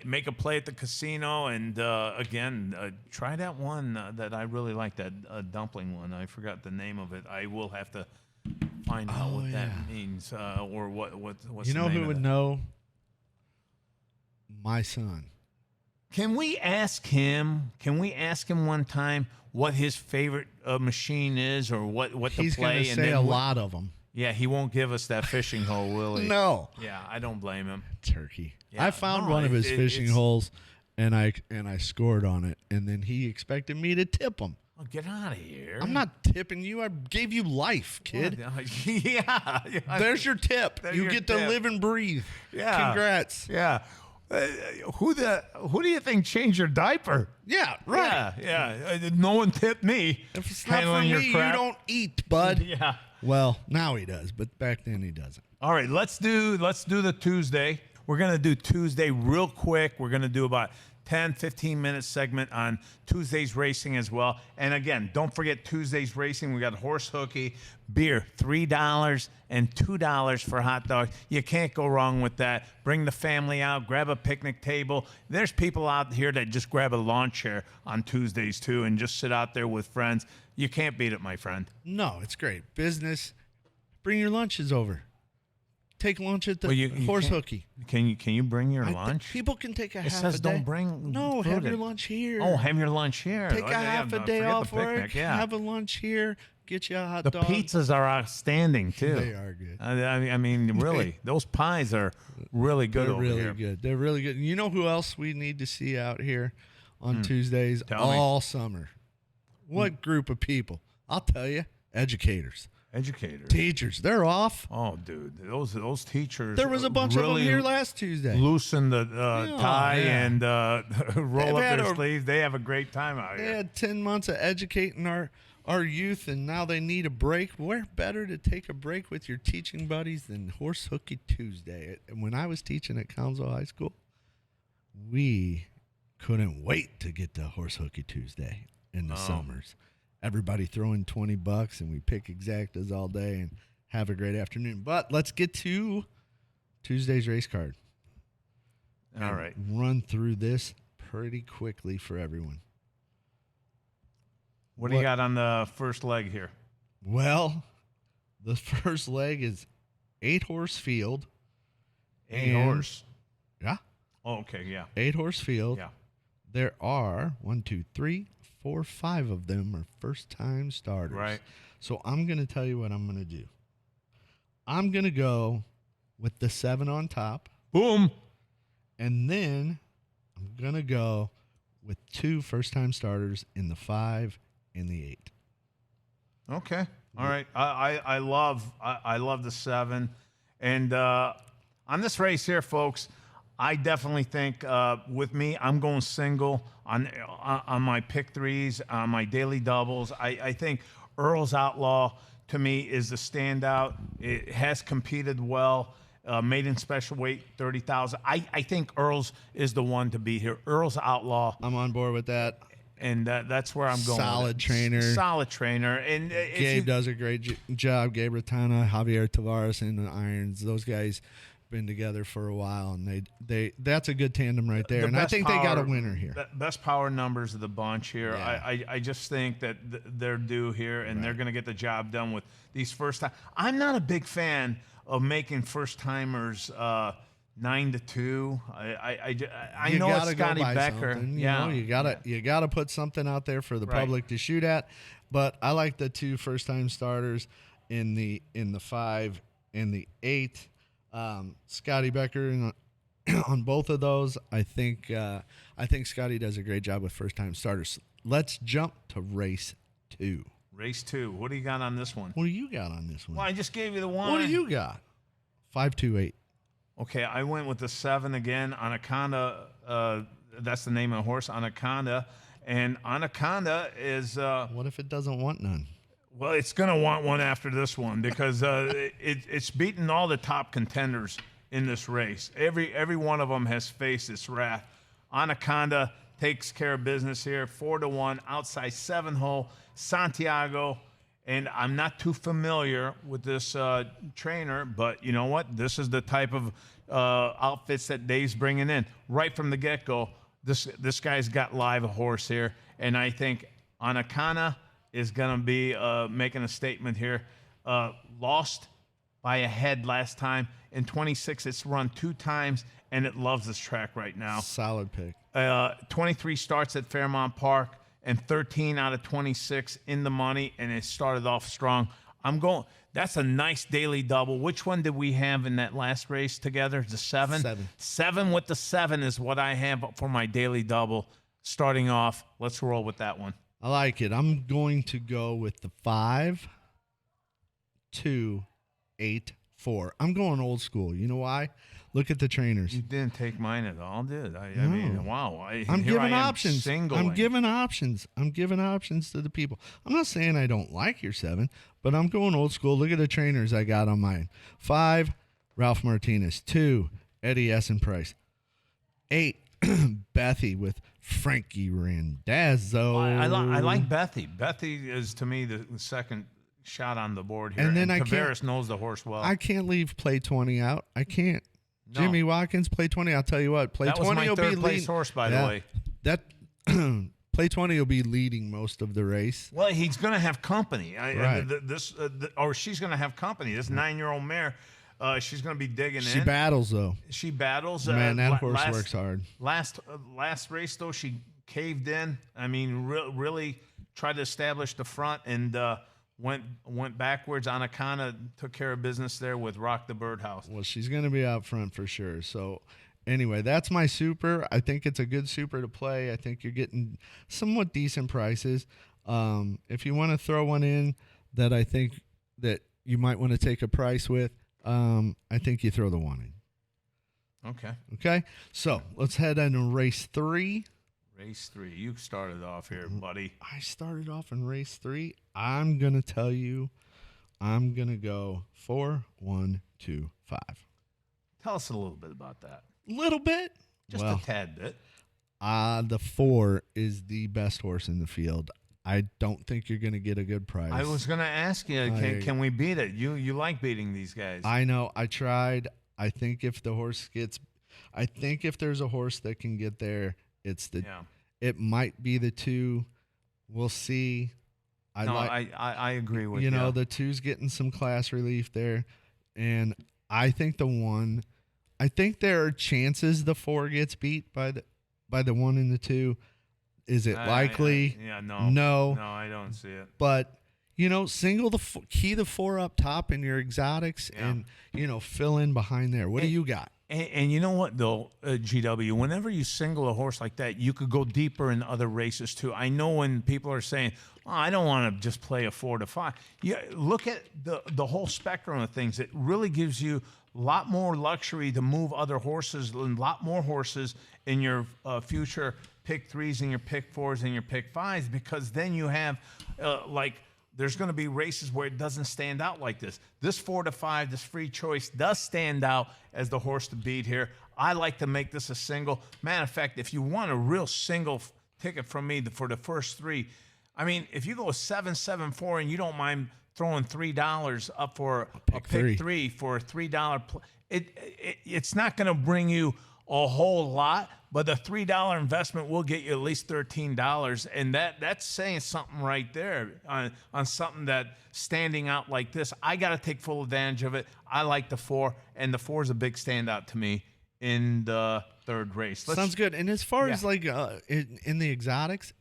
make a play at the casino. And again, try that one that I really like, that dumpling one. I forgot the name of it. I will have to find out what that means, or what's you know the name who of would it. know? My son. Can we ask him? Can we ask him one time what his favorite machine is, or what He's to play? He's going to say a lot of them. Yeah, he won't give us that fishing hole, will he? No. Yeah, I don't blame him. Turkey. Yeah, I found one of his fishing holes, and I scored on it, and then he expected me to tip him. Oh, get out of here! I'm not tipping you. I gave you life, kid. Yeah. There's your tip. There's you your get tip. to live and breathe. Yeah. Congrats. Yeah. Who do you think changed your diaper? Yeah, right. Yeah. No one tipped me. If it's not for handling your me, you crap. don't eat, bud. Yeah. Well, now he does, but back then he doesn't. All right, let's do the Tuesday. We're going to do Tuesday real quick. We're going to do about 10, 15-minute segment on Tuesday's racing as well. And again, don't forget Tuesday's racing. We got horse hooky, beer, $3 and $2 for hot dogs. You can't go wrong with that. Bring the family out, grab a picnic table. There's people out here that just grab a lawn chair on Tuesdays too and just sit out there with friends. You can't beat it, my friend. No, it's great. Business. Bring your lunches over. Take lunch at the horse hooky. Can you bring your lunch? People can take a half a day. It says don't bring No, food have your in. lunch here. Oh, have your lunch here. Take a half a day forget off the picnic, work. Yeah. Have a lunch here. Get you a hot The dog. pizzas are outstanding too. They are good. I mean, really, those pies are really good They're over really here. good. They're really good. You know who else we need to see out here on Tuesdays Tell me. all summer? What group of people? I'll tell you. Educators. Educators. Teachers. They're off. Oh, dude, those teachers. There was a bunch of them really here last Tuesday. Loosen the tie and roll up had their sleeves. They have a great time out They here. had 10 months of educating our youth, and now they need a break. Where better to take a break with your teaching buddies than Horse Hooky Tuesday? And when I was teaching at Council High School, we couldn't wait to get to Horse Hooky Tuesday in the summers. Everybody throwing $20, and we pick exactas all day and have a great afternoon. But let's get to Tuesday's race card. All right. Run through this pretty quickly for everyone. What do you got on the first leg here? Well, the first leg is 8-horse field. 8 horse. Yeah. Oh, okay, yeah. 8-horse field. Yeah. There are 1, 2, 3, 4, 5 of them are first-time starters. Right. So I'm going to tell you what I'm going to do. I'm going to go with the 7 on top. Boom. And then I'm going to go with 2 first-time starters in the 5 and the 8. Okay. All right. I love the 7. And on this race here, folks, I definitely think with me, I'm going single on my pick 3s, on my daily doubles. I think Earl's Outlaw, to me, is the standout. It has competed well. Maiden special weight, 30,000. I think Earl's is the one to beat here. Earl's Outlaw. I'm on board with that. And that's where I'm going. Solid trainer. Solid trainer. And Gabe does a great job. Gabe Ratana, Javier Tavares in the irons. Those guys been together for a while, and they that's a good tandem right there. And I think they got a winner here. Best power numbers of the bunch here. Yeah. I just think that they're due here, and they're going to get the job done with these first time. I'm not a big fan of making first timers 9-2. I know it's Scotty Becker. You gotta put something out there for the public to shoot at. But I like the 2 first time starters in the 5 and the 8. Scotty Becker on both of those. I think Scotty does a great job with first time starters. Let's jump to race 2. Race 2. What do you got on this one? What do you got on this one? Well, I just gave you the one. What do you got? 5-2-8. Okay, I went with the 7 again. Anaconda, that's the name of the horse, Anaconda. And Anaconda is, What if it doesn't want none? well, it's going to want one after this one because it's beaten all the top contenders in this race. Every one of them has faced its wrath. Anaconda takes care of business here, 4-1, outside 7-hole, Santiago. And I'm not too familiar with this trainer, but you know what? This is the type of outfits that Dave's bringing in right from the get-go. This guy's got live a horse here, and I think Anaconda is going to be making a statement here. Lost by a head last time. In 26, it's run 2 times, and it loves this track right now. Solid pick. 23 starts at Fairmount Park, and 13 out of 26 in the money, and it started off strong. That's a nice daily double. Which one did we have in that last race together? The 7? 7. 7 with the 7 is what I have for my daily double starting off. Let's roll with that one. I like it. I'm going to go with the 5, 2, 8, 4. I'm going old school. You know why? Look at the trainers. You didn't take mine at all, did I? I mean, wow. I'm here giving I am options. singling. I'm giving options. I'm giving options to the people. I'm not saying I don't like your 7, but I'm going old school. Look at the trainers I got on mine. 5, Ralph Martinez. 2, Eddie Essen Price. 8, Bethy with Frankie Randazzo. I like Bethy. Bethy is, to me, the second shot on the board here. And then Tavares knows the horse well. I can't leave Play 20 out. I can't. No. Jimmy Watkins, Play 20. I'll tell you what. Play that 20 was my will be third place leading. horse, by the way. That Play 20 will be leading most of the race. Well, he's going to have company. Right. Or she's going to have company. This 9-year-old mare, she's going to be digging in. She battles, though. She battles. Man, that horse works hard. Last race, though, she caved in. I mean, really tried to establish the front and went backwards. Anaconda took care of business there with Rock the Birdhouse. Well, she's going to be out front for sure. So, anyway, that's my super. I think it's a good super to play. I think you're getting somewhat decent prices. If you want to throw one in that I think that you might want to take a price with, I think you throw the 1 in. Okay. Okay? So, let's head into race 3. Race 3. You started off here, buddy. I started off in race 3. I'm going to tell you, I'm going to go 4, 1, 2, 5. Tell us a little bit about that. Little bit. Just a tad bit. The 4 is the best horse in the field. I don't think you're going to get a good price. I was going to ask you, can we beat it? You like beating these guys. I know. I tried. I think if there's a horse that can get there, it's the. Yeah. It might be the 2. We'll see. I agree with you. You know, the 2's getting some class relief there, and I think the 1. I think there are chances the 4 gets beat by the 1 and the 2. Is it likely? No, I don't see it. But single key the 4 up top in your exotics, and fill in behind there. What do you got? And you know what, though, GW, whenever you single a horse like that, you could go deeper in other races, too. I know when people are saying, I don't want to just play a 4 to 5. Yeah, look at the whole spectrum of things. It really gives you a lot more luxury to move other horses, a lot more horses in your future pick 3s and your pick 4s and your pick 5s, because then you have, there's going to be races where it doesn't stand out like this. This 4 to 5, this free choice does stand out as the horse to beat here. I like to make this a single. Matter of fact, if you want a real single ticket from me for the first 3, I mean, if you go 7-7-4 and you don't mind throwing $3 up for a pick 3 for a $3, it's not going to bring you a whole lot, but the $3 investment will get you at least $13, and that's saying something right there on something that standing out like this. I got to take full advantage of it. I like the 4, and the 4 is a big standout to me in the 3rd race. Sounds good. And as far as in the exotics,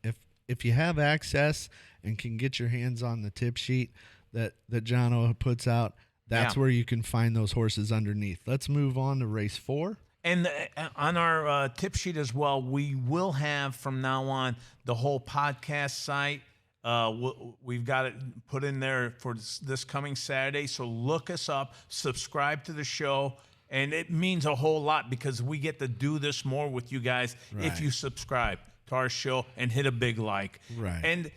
if you have access and can get your hands on the tip sheet that Johno puts out, that's where you can find those horses underneath. Let's move on to race 4. And on our tip sheet as well, we will have from now on the whole podcast site. We've got it put in there for this coming Saturday. So look us up, subscribe to the show, And it means a whole lot because we get to do this more with you guys if Right. you subscribe to our show and hit a big like. Right. And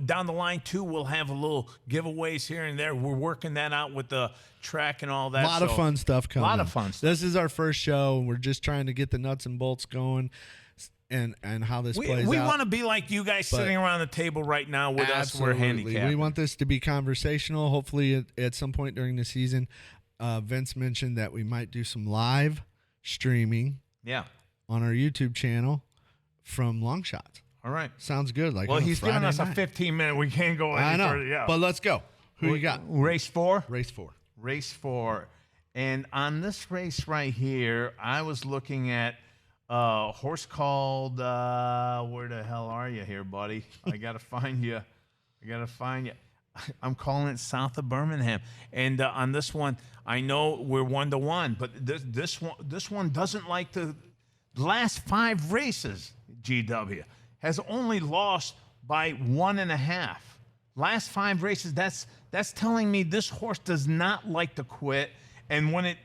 down the line, too, we'll have a little giveaways here and there. We're working that out with the track and all that. A lot of fun stuff coming. A lot of fun stuff. This is our first show. We're just trying to get the nuts and bolts going and how this plays We out. want to be like you guys sitting around the table right now with us. We're Absolutely. handicapped. We want this to be conversational. Hopefully, at some point during the season, Vince mentioned that we might do some live streaming Yeah. on our YouTube channel from long shots. All right. Sounds good. Like, Well, on a he's giving Friday us a night. 15-minute. We can't go any I know, further. Yeah. but let's go. Who you got? Race 4? Race 4. Race 4. And on this race right here, I was looking at a horse called, where the hell are you here, buddy? I got to find you. I'm calling it south of Birmingham. And on this one, I know we're 1-1, but this one doesn't like the last 5 races, GW, has only lost by 1.5. Last 5 races, that's telling me this horse does not like to quit. And when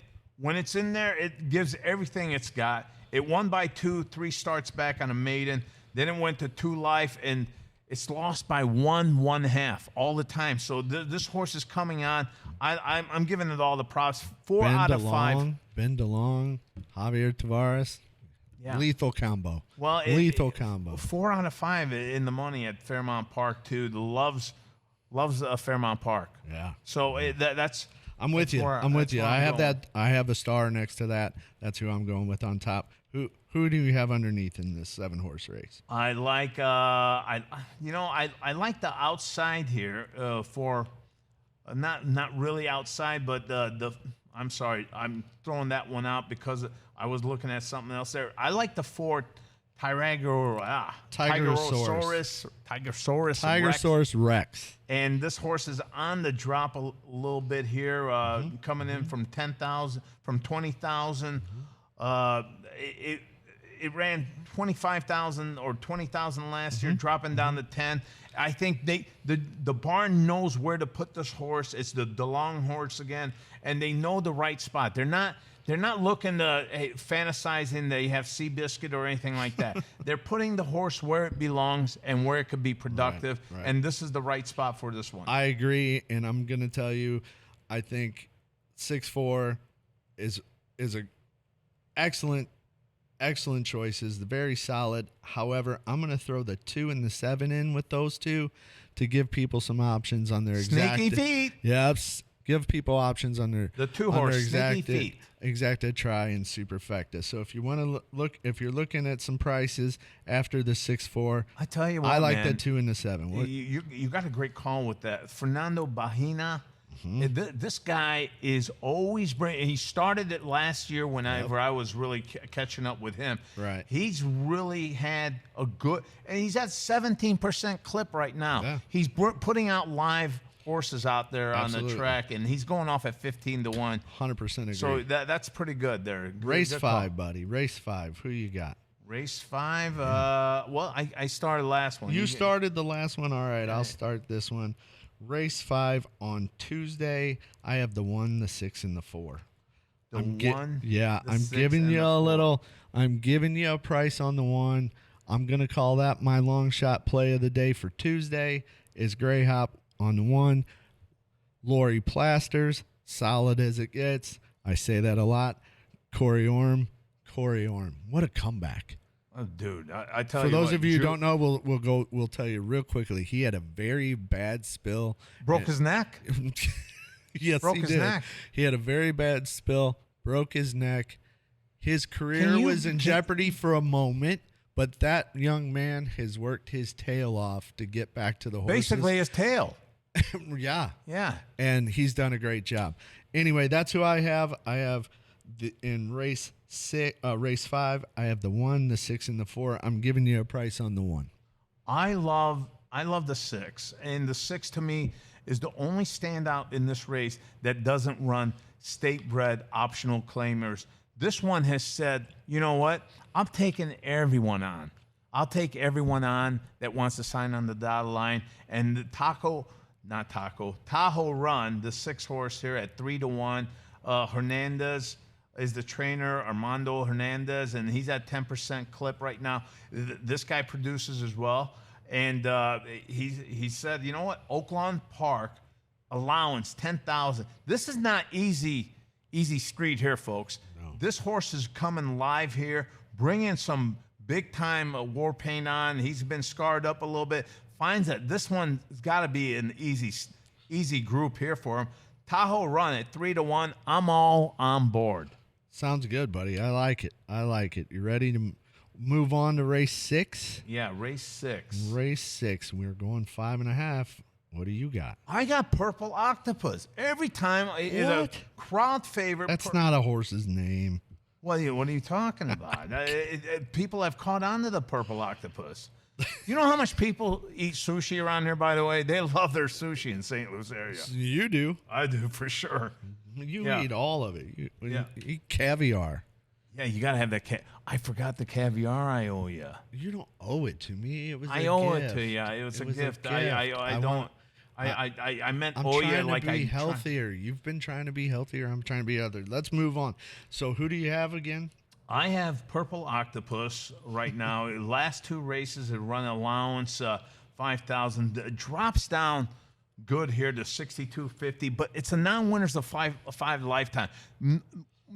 it's in there, it gives everything it's got. It won by 2, 3 starts back on a maiden. Then it went to 2 life, and it's lost by 1.5 all the time. So this horse is coming on. I'm giving it all the props. 4 out of 5. Ben DeLong, Javier Tavares. Yeah. Lethal combo. Well, lethal combo. 4 out of 5 in the money at Fairmount Park too. Loves Fairmount Park. Yeah. So that's. I'm with you. I'm with you. I have that. I have a star next to that. That's who I'm going with on top. Who do you have underneath in this 7-horse race? I like I like the outside here for not really outside, but I'm sorry, I'm throwing that one out because I was looking at something else there. I like the 4 Tigersaurus Rex. And this horse is on the drop a little bit here, coming in from 10,000, from 20,000. It ran 25,000 or 20,000 last year, dropping down to 10. I think the barn knows where to put this horse. It's the DeLong horse again, and they know the right spot. They're not looking to fantasizing they have Seabiscuit or anything like that. They're putting the horse where it belongs and where it could be productive, Right. and this is the right spot for this one. I agree, and I'm going to tell you, I think 6-4 is a excellent choices. The very solid. However, I'm going to throw the 2 and the 7 in with those two to give people some options on their Sneaky feet. Yep. Give people options on their The 2-horse sneaky feet. Exacta Try and Superfecta. So if you want to look, if you're looking at some prices after the 6-4, I tell you what, I like man, the 2 and the 7. What? You got a great call with that. Fernando Bahina. This guy is always bringing. He started it last year whenever I was really catching up with him. Right. He's really had a good, and he's at 17% clip right now. Yeah. He's putting out live horses out there on Absolutely. the track, and he's going off at 15-1. 100% agree. So that's pretty good there. Race Good 5, call. buddy. Race 5. Who you got? Race 5. Well, I started last one. You started the last one. All right, I'll start this one. Race 5 on Tuesday. I have the 1, the 6, and the 4. The I'm 1. Yeah, the I'm 6, giving and you the a 4. little. I'm giving you a price on the 1. I'm gonna call that my long shot play of the day for Tuesday. Is Grey Hop on the 1. Lori Plasters, solid as it gets. I say that a lot. Corey Orm, what a comeback! Oh, dude, I tell For you those what, of you who don't know, we'll tell you real quickly. He had a very bad spill. broke his neck. Yes, Broke he his did. neck. He had a very bad spill, broke his neck. His career was in jeopardy for a moment, but that young man has worked his tail off to get back to the horses. Basically, his tail. Yeah. Yeah. And he's done a great job. Anyway, that's who I have. I have in race 5, I have the 1, the 6, and the 4. I'm giving you a price on the 1. I love the 6, and the 6 to me is the only standout in this race that doesn't run state-bred optional claimers. This one has said, you know what? I'm taking everyone on. I'll take everyone on that wants to sign on the dotted line. And the Tahoe Run, the 6-horse here at 3-1. Hernandez, is the trainer, Armando Hernandez, and he's at 10% clip right now. This guy produces as well. And he said, you know what, Oaklawn Park allowance 10,000. This is not easy street here, folks. No. This horse is coming live here, bringing some big time war paint on. He's been scarred up a little bit. Finds that this one's got to be an easy group here for him. Tahoe run at 3-1. I'm all on board. Sounds good, buddy. I like it. You ready to move on to race 6? Yeah, race 6. Race 6. We're going 5.5. What do you got? I got Purple Octopus. Every time is a crowd favorite. That's not a horse's name. What are you talking about? People have caught on to the Purple Octopus. You know how much people eat sushi around here, by the way? They love their sushi in St. Louis area. You do. I do, for sure. You eat all of it. You eat caviar. Yeah, you got to have that. I forgot the caviar I owe you. You don't owe it to me. It was I a owe gift. it to you. It was a gift. I don't. I meant I'm owe you trying like to be healthier. You've been trying to be healthier. I'm trying to be other. Let's move on. So who do you have again? I have Purple Octopus right now. Last 2 races have run allowance 5,000. Drops down good here to 62.50, but it's a non-winners of five lifetime.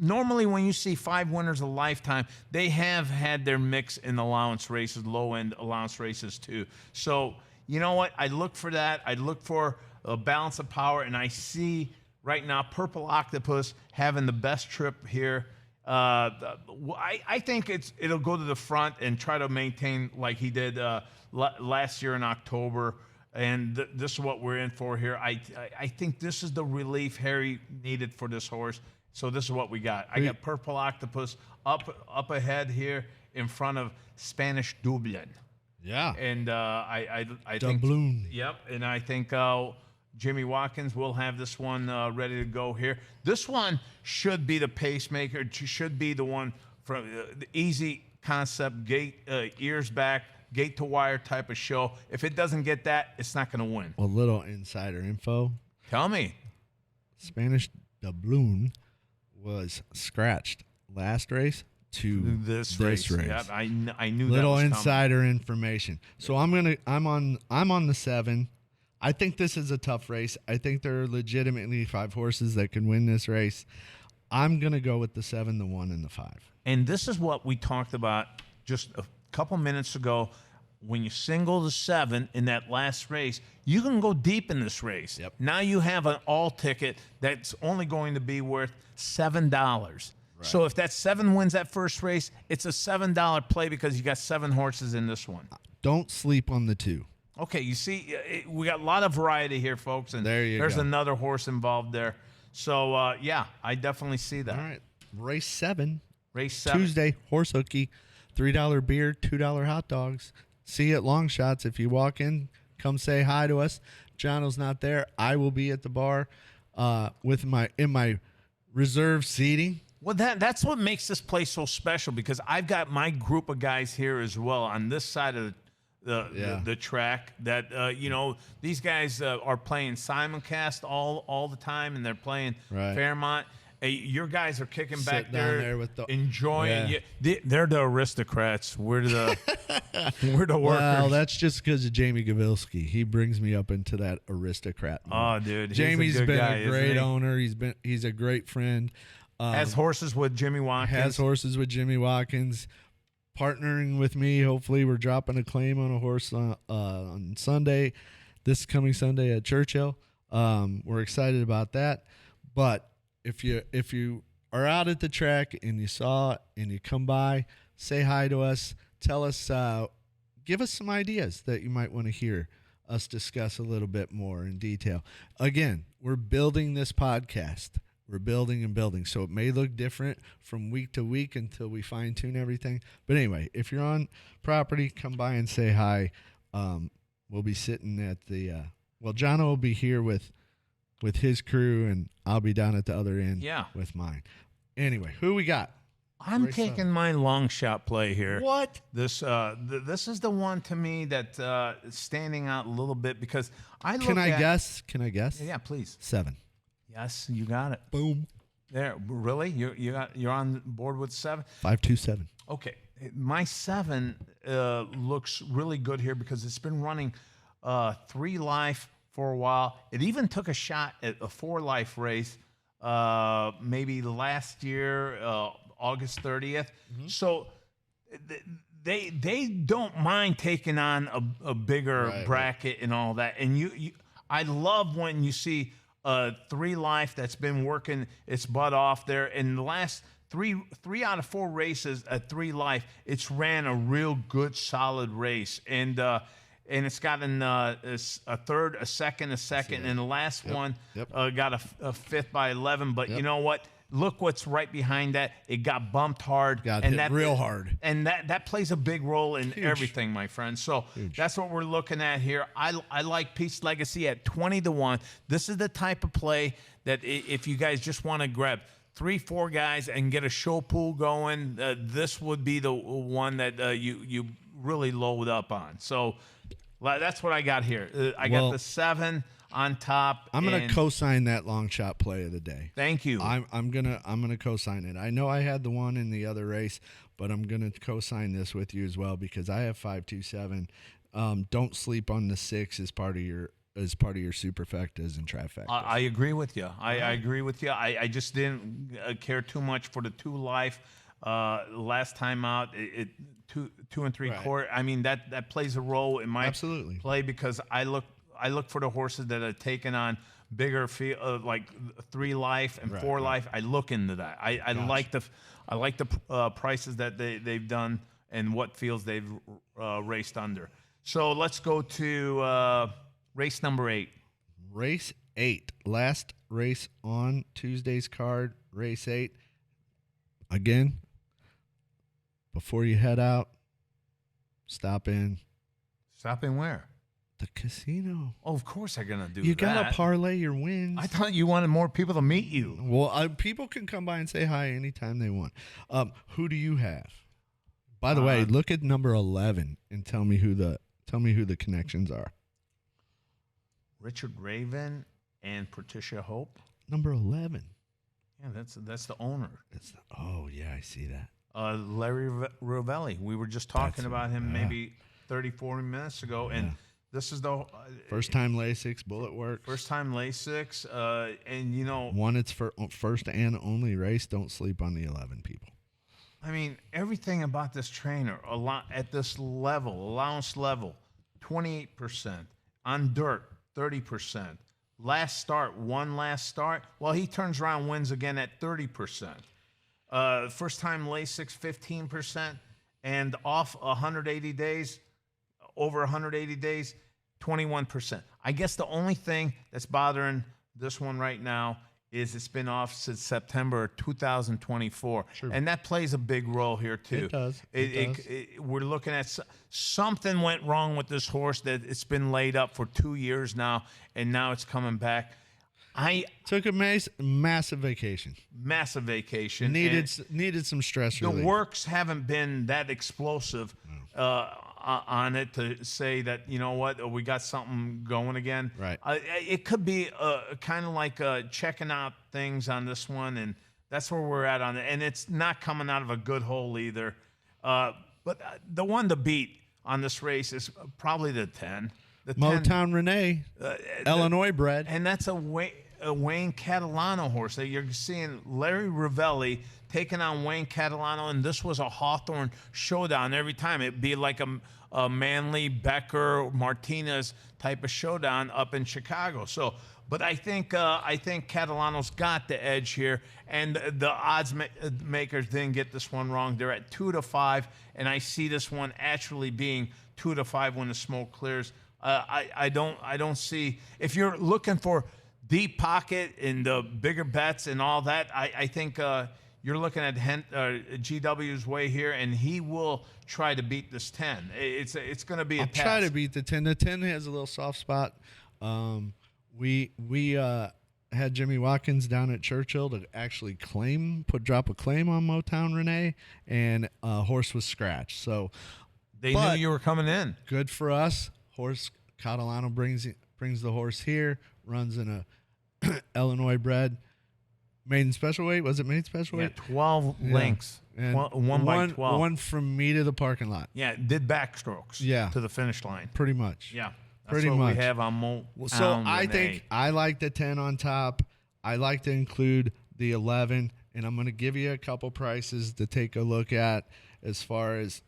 Normally, when you see 5 winners a lifetime, they have had their mix in allowance races, low-end allowance races too. So you know what? I look for that. I look for a balance of power, and I see right now Purple Octopus having the best trip here. I think it'll go to the front and try to maintain like he did last year in October. And this is what we're in for here. I think this is the relief Harry needed for this horse. So this is what we got. I got Purple Octopus up ahead here in front of Spanish Dublin. Yeah. And I think Dublin. Yep. And I think Jimmy Watkins will have this one ready to go here. This one should be the pacemaker. Should be the one from the easy concept, gate ears back, gate to wire type of show. If it doesn't get that, it's not going to win. A little insider info. Tell me. Spanish Doubloon was scratched last race to this race. Yep, I knew little that was insider information. So I'm on the 7. I think this is a tough race. I think there are legitimately 5 horses that can win this race. I'm gonna go with the 7, the 1, and the 5. And this is what we talked about just a couple minutes ago. When you single the 7 in that last race, you can go deep in this race. Yep. Now you have an all ticket that's only going to be worth $7. Right. So if that 7 wins that first race, it's a $7 play because you got 7 horses in this one. Don't sleep on the 2. Okay, you see, we got a lot of variety here, folks, and there's go. another horse involved there. So, yeah, I definitely see that. All right, race 7. Race 7. Tuesday, horse hooky, $3 beer, $2 hot dogs. See you at Long Shots. If you walk in, come say hi to us. Johno's not there. I will be at the bar with my reserve seating. Well, that's what makes this place so special because I've got my group of guys here as well on this side of the track that these guys are playing Simoncast all the time, and they're playing Fairmount. Your guys are kicking back there with enjoying. Yeah. They're the aristocrats. We're the workers. Well, that's just because of Jamie Gavilski. He brings me up into that aristocrat mode. Oh, dude, Jamie's been a great owner. He's a great friend. Has horses with Jimmy Watkins. Partnering with me. Hopefully, we're dropping a claim on a horse on Sunday, this coming Sunday at Churchill. We're excited about that. But if you are out at the track and you saw it and you come by, say hi to us. Tell us, give us some ideas that you might want to hear us discuss a little bit more in detail. Again, we're building this podcast. We're building and building, so it may look different from week to week until we fine-tune everything. But anyway, if you're on property, come by and say hi. We'll be sitting at the Johno will be here with his crew, and I'll be down at the other end with mine. Anyway, who we got? I'm taking my long shot play here. What? This is the one to me that is standing out a little bit because I look Can I guess? Yeah, please. 7. Yes, you got it. Boom. There, really? You're on board with 7? 527. Okay, my 7 looks really good here because it's been running 3 life for a while. It even took a shot at a 4 life race maybe last year, August 30th. So they don't mind taking on a bigger bracket and all that. And I love when you see 3 life that's been working its butt off there. In the last three out of 4 races at 3 life, it's ran a real good solid race, and it's gotten a third, a second, and the last one got a fifth by 11. But you know what? Look what's right behind that. It got bumped hard. Got hit real hard. And that plays a big role in everything, my friend. So that's what we're looking at here. I like Peace Legacy at 20-1. This is the type of play that if you guys just want to grab 3-4 guys and get a show pool going, this would be the one that you really load up on. So that's what I got here. I got the 7 on top. I'm gonna co-sign that long shot play of the day. Thank you. I'm gonna co-sign it. I know I had the one in the other race, but I'm gonna co-sign this with you as well because I have 527. Don't sleep on the 6 as part of your superfectas and trifectas. I agree with you. I agree with you. I just didn't care too much for the 2 life. Last time out, it 2 3/4. I mean that plays a role in my play because I look for the horses that are taking on bigger field, like 3 life and 4 life. I look into that. I like the prices that they've done and what fields they've raced under. So let's go to race number 8. Race 8, last race on Tuesday's card. Race 8. Again, before you head out, stop in. Stop in where? The casino. Oh, of course they're going to do that. You got to parlay your wins. I thought you wanted more people to meet you. Well, people can come by and say hi anytime they want. Who do you have? By the way, look at number 11 and tell me who the connections are. Richard Raven and Patricia Hope. Number 11. Yeah, that's the owner. Oh, yeah, I see that. Larry Rovelli. We were just talking about him maybe 30, 40 minutes ago, and this is the first time Lasix bullet work. First time Lasix, and you know, it's for first and only race. Don't sleep on the 11 people. I mean, everything about this trainer, at this level, allowance level, 28% on dirt, 30%. Last start. Well, he turns around, wins again at 30%. First time Lasix, 15%, and off 180 days. Over 180 days, 21%. I guess the only thing that's bothering this one right now is it's been off since September 2024. Sure. And that plays a big role here, too. It does. We're looking at something went wrong with this horse that it's been laid up for 2 years now, and now it's coming back. I took a massive vacation. Needed some stress relief. The works haven't been that explosive on it to say that, you know what, we got something going again. Right. It could be kind of like checking out things on this one, and that's where we're at on it. And it's not coming out of a good hole either. But the one to beat on this race is probably the 10. Motown Renee, Illinois bred. And that's a Wayne Catalano horse. That you're seeing Larry Ravelli taking on Wayne Catalano, and this was a Hawthorne showdown every time. It'd be like a Manley, Becker, Martinez type of showdown up in Chicago. So, but I think Catalano's got the edge here, and the odds makers didn't get this one wrong. They're at 2-5, and I see this one actually being 2-5 when the smoke clears. I don't see, if you're looking for deep pocket and the bigger bets and all that, I think you're looking at GW's way here, and he will try to beat this 10. It's going to be a task. Try to beat the 10. The 10 has a little soft spot. We had Jimmy Watkins down at Churchill to actually drop a claim on Motown Renee, and horse was scratched. So they knew you were coming in. Good for us. Horse Catalano brings the horse here, runs in a Illinois bred. Maiden special weight? Was it maiden special Yeah, weight? 12 links. And One by 12. One from me to the parking lot. Yeah, did backstrokes. Yeah. To the finish line. Pretty much. Yeah. That's Pretty what much. we have on Mo. So I think I like the 10 on top. I like to include the 11, and I'm going to give you a couple prices to take a look at as far as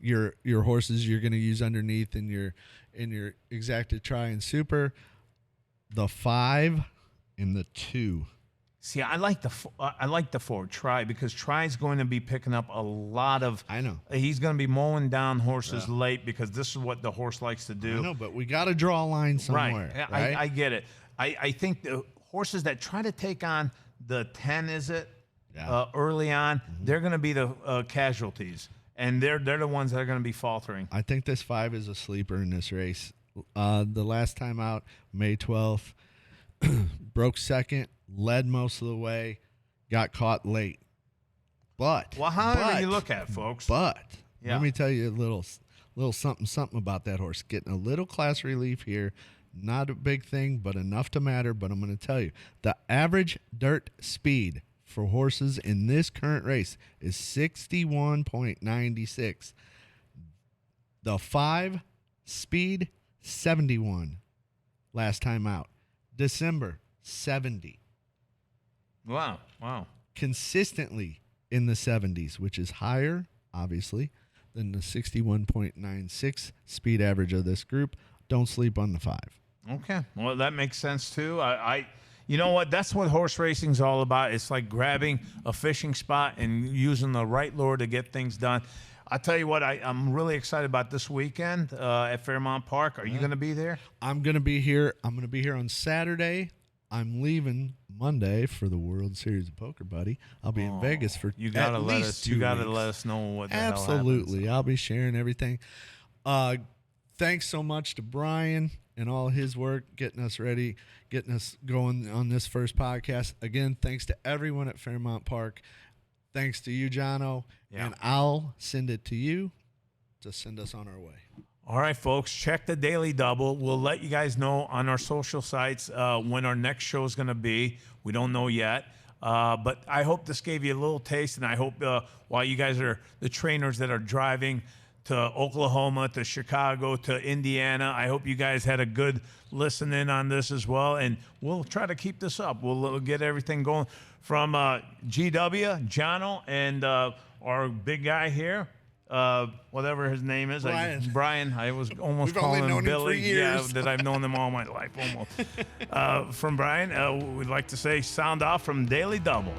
your horses you're going to use underneath in your Exacta Tri and Super. The 5 and the 2. See, I like the 4 Tri because Tri's going to be picking up a lot of. I know. He's going to be mowing down horses late because this is what the horse likes to do. I know, but we got to draw a line somewhere. Right. Right? I get it. I think the horses that try to take on the 10, early on, they're going to be the casualties, and they're the ones that are going to be faltering. I think this 5 is a sleeper in this race. The last time out, May 12th, broke second, led most of the way, got caught late. But However you look at it, folks. But Yeah. let me tell you a little something about that horse. Getting a little class relief here. Not a big thing, but enough to matter. But I'm going to tell you, the average dirt speed for horses in this current race is 61.96. The 5 speed, 71 last time out. December, 70. Wow. Consistently in the 70s, which is higher, obviously, than the 61.96 speed average of this group. Don't sleep on the 5. Okay. Well, that makes sense too. You know what? That's what horse racing is all about. It's like grabbing a fishing spot and using the right lure to get things done. I tell you what, I'm really excited about this weekend at Fairmount Park. Are you going to be there? I'm going to be here. I'm going to be here on Saturday. I'm leaving Monday for the World Series of Poker, buddy. I'll be in Vegas for you gotta at let least us. 2 You gotta weeks. let us know what the hell happens. Absolutely. I'll be sharing everything. Thanks so much to Brian and all his work getting us ready, getting us going on this first podcast. Again, thanks to everyone at Fairmount Park. Thanks to you, Johno. Yeah. And I'll send it to you to send us on our way. All right, folks, check the Daily Double. We'll let you guys know on our social sites when our next show is going to be. We don't know yet. But I hope this gave you a little taste, and I hope while you guys are the trainers that are driving to Oklahoma, to Chicago, to Indiana, I hope you guys had a good listen in on this as well, and we'll try to keep this up. We'll get everything going from GW, Johno, and our big guy here, whatever his name is. Brian. I was almost We've only calling him known him Billy. for years. Yeah, that I've known him all my life, almost. From Brian, we'd like to say sound off from Daily Double.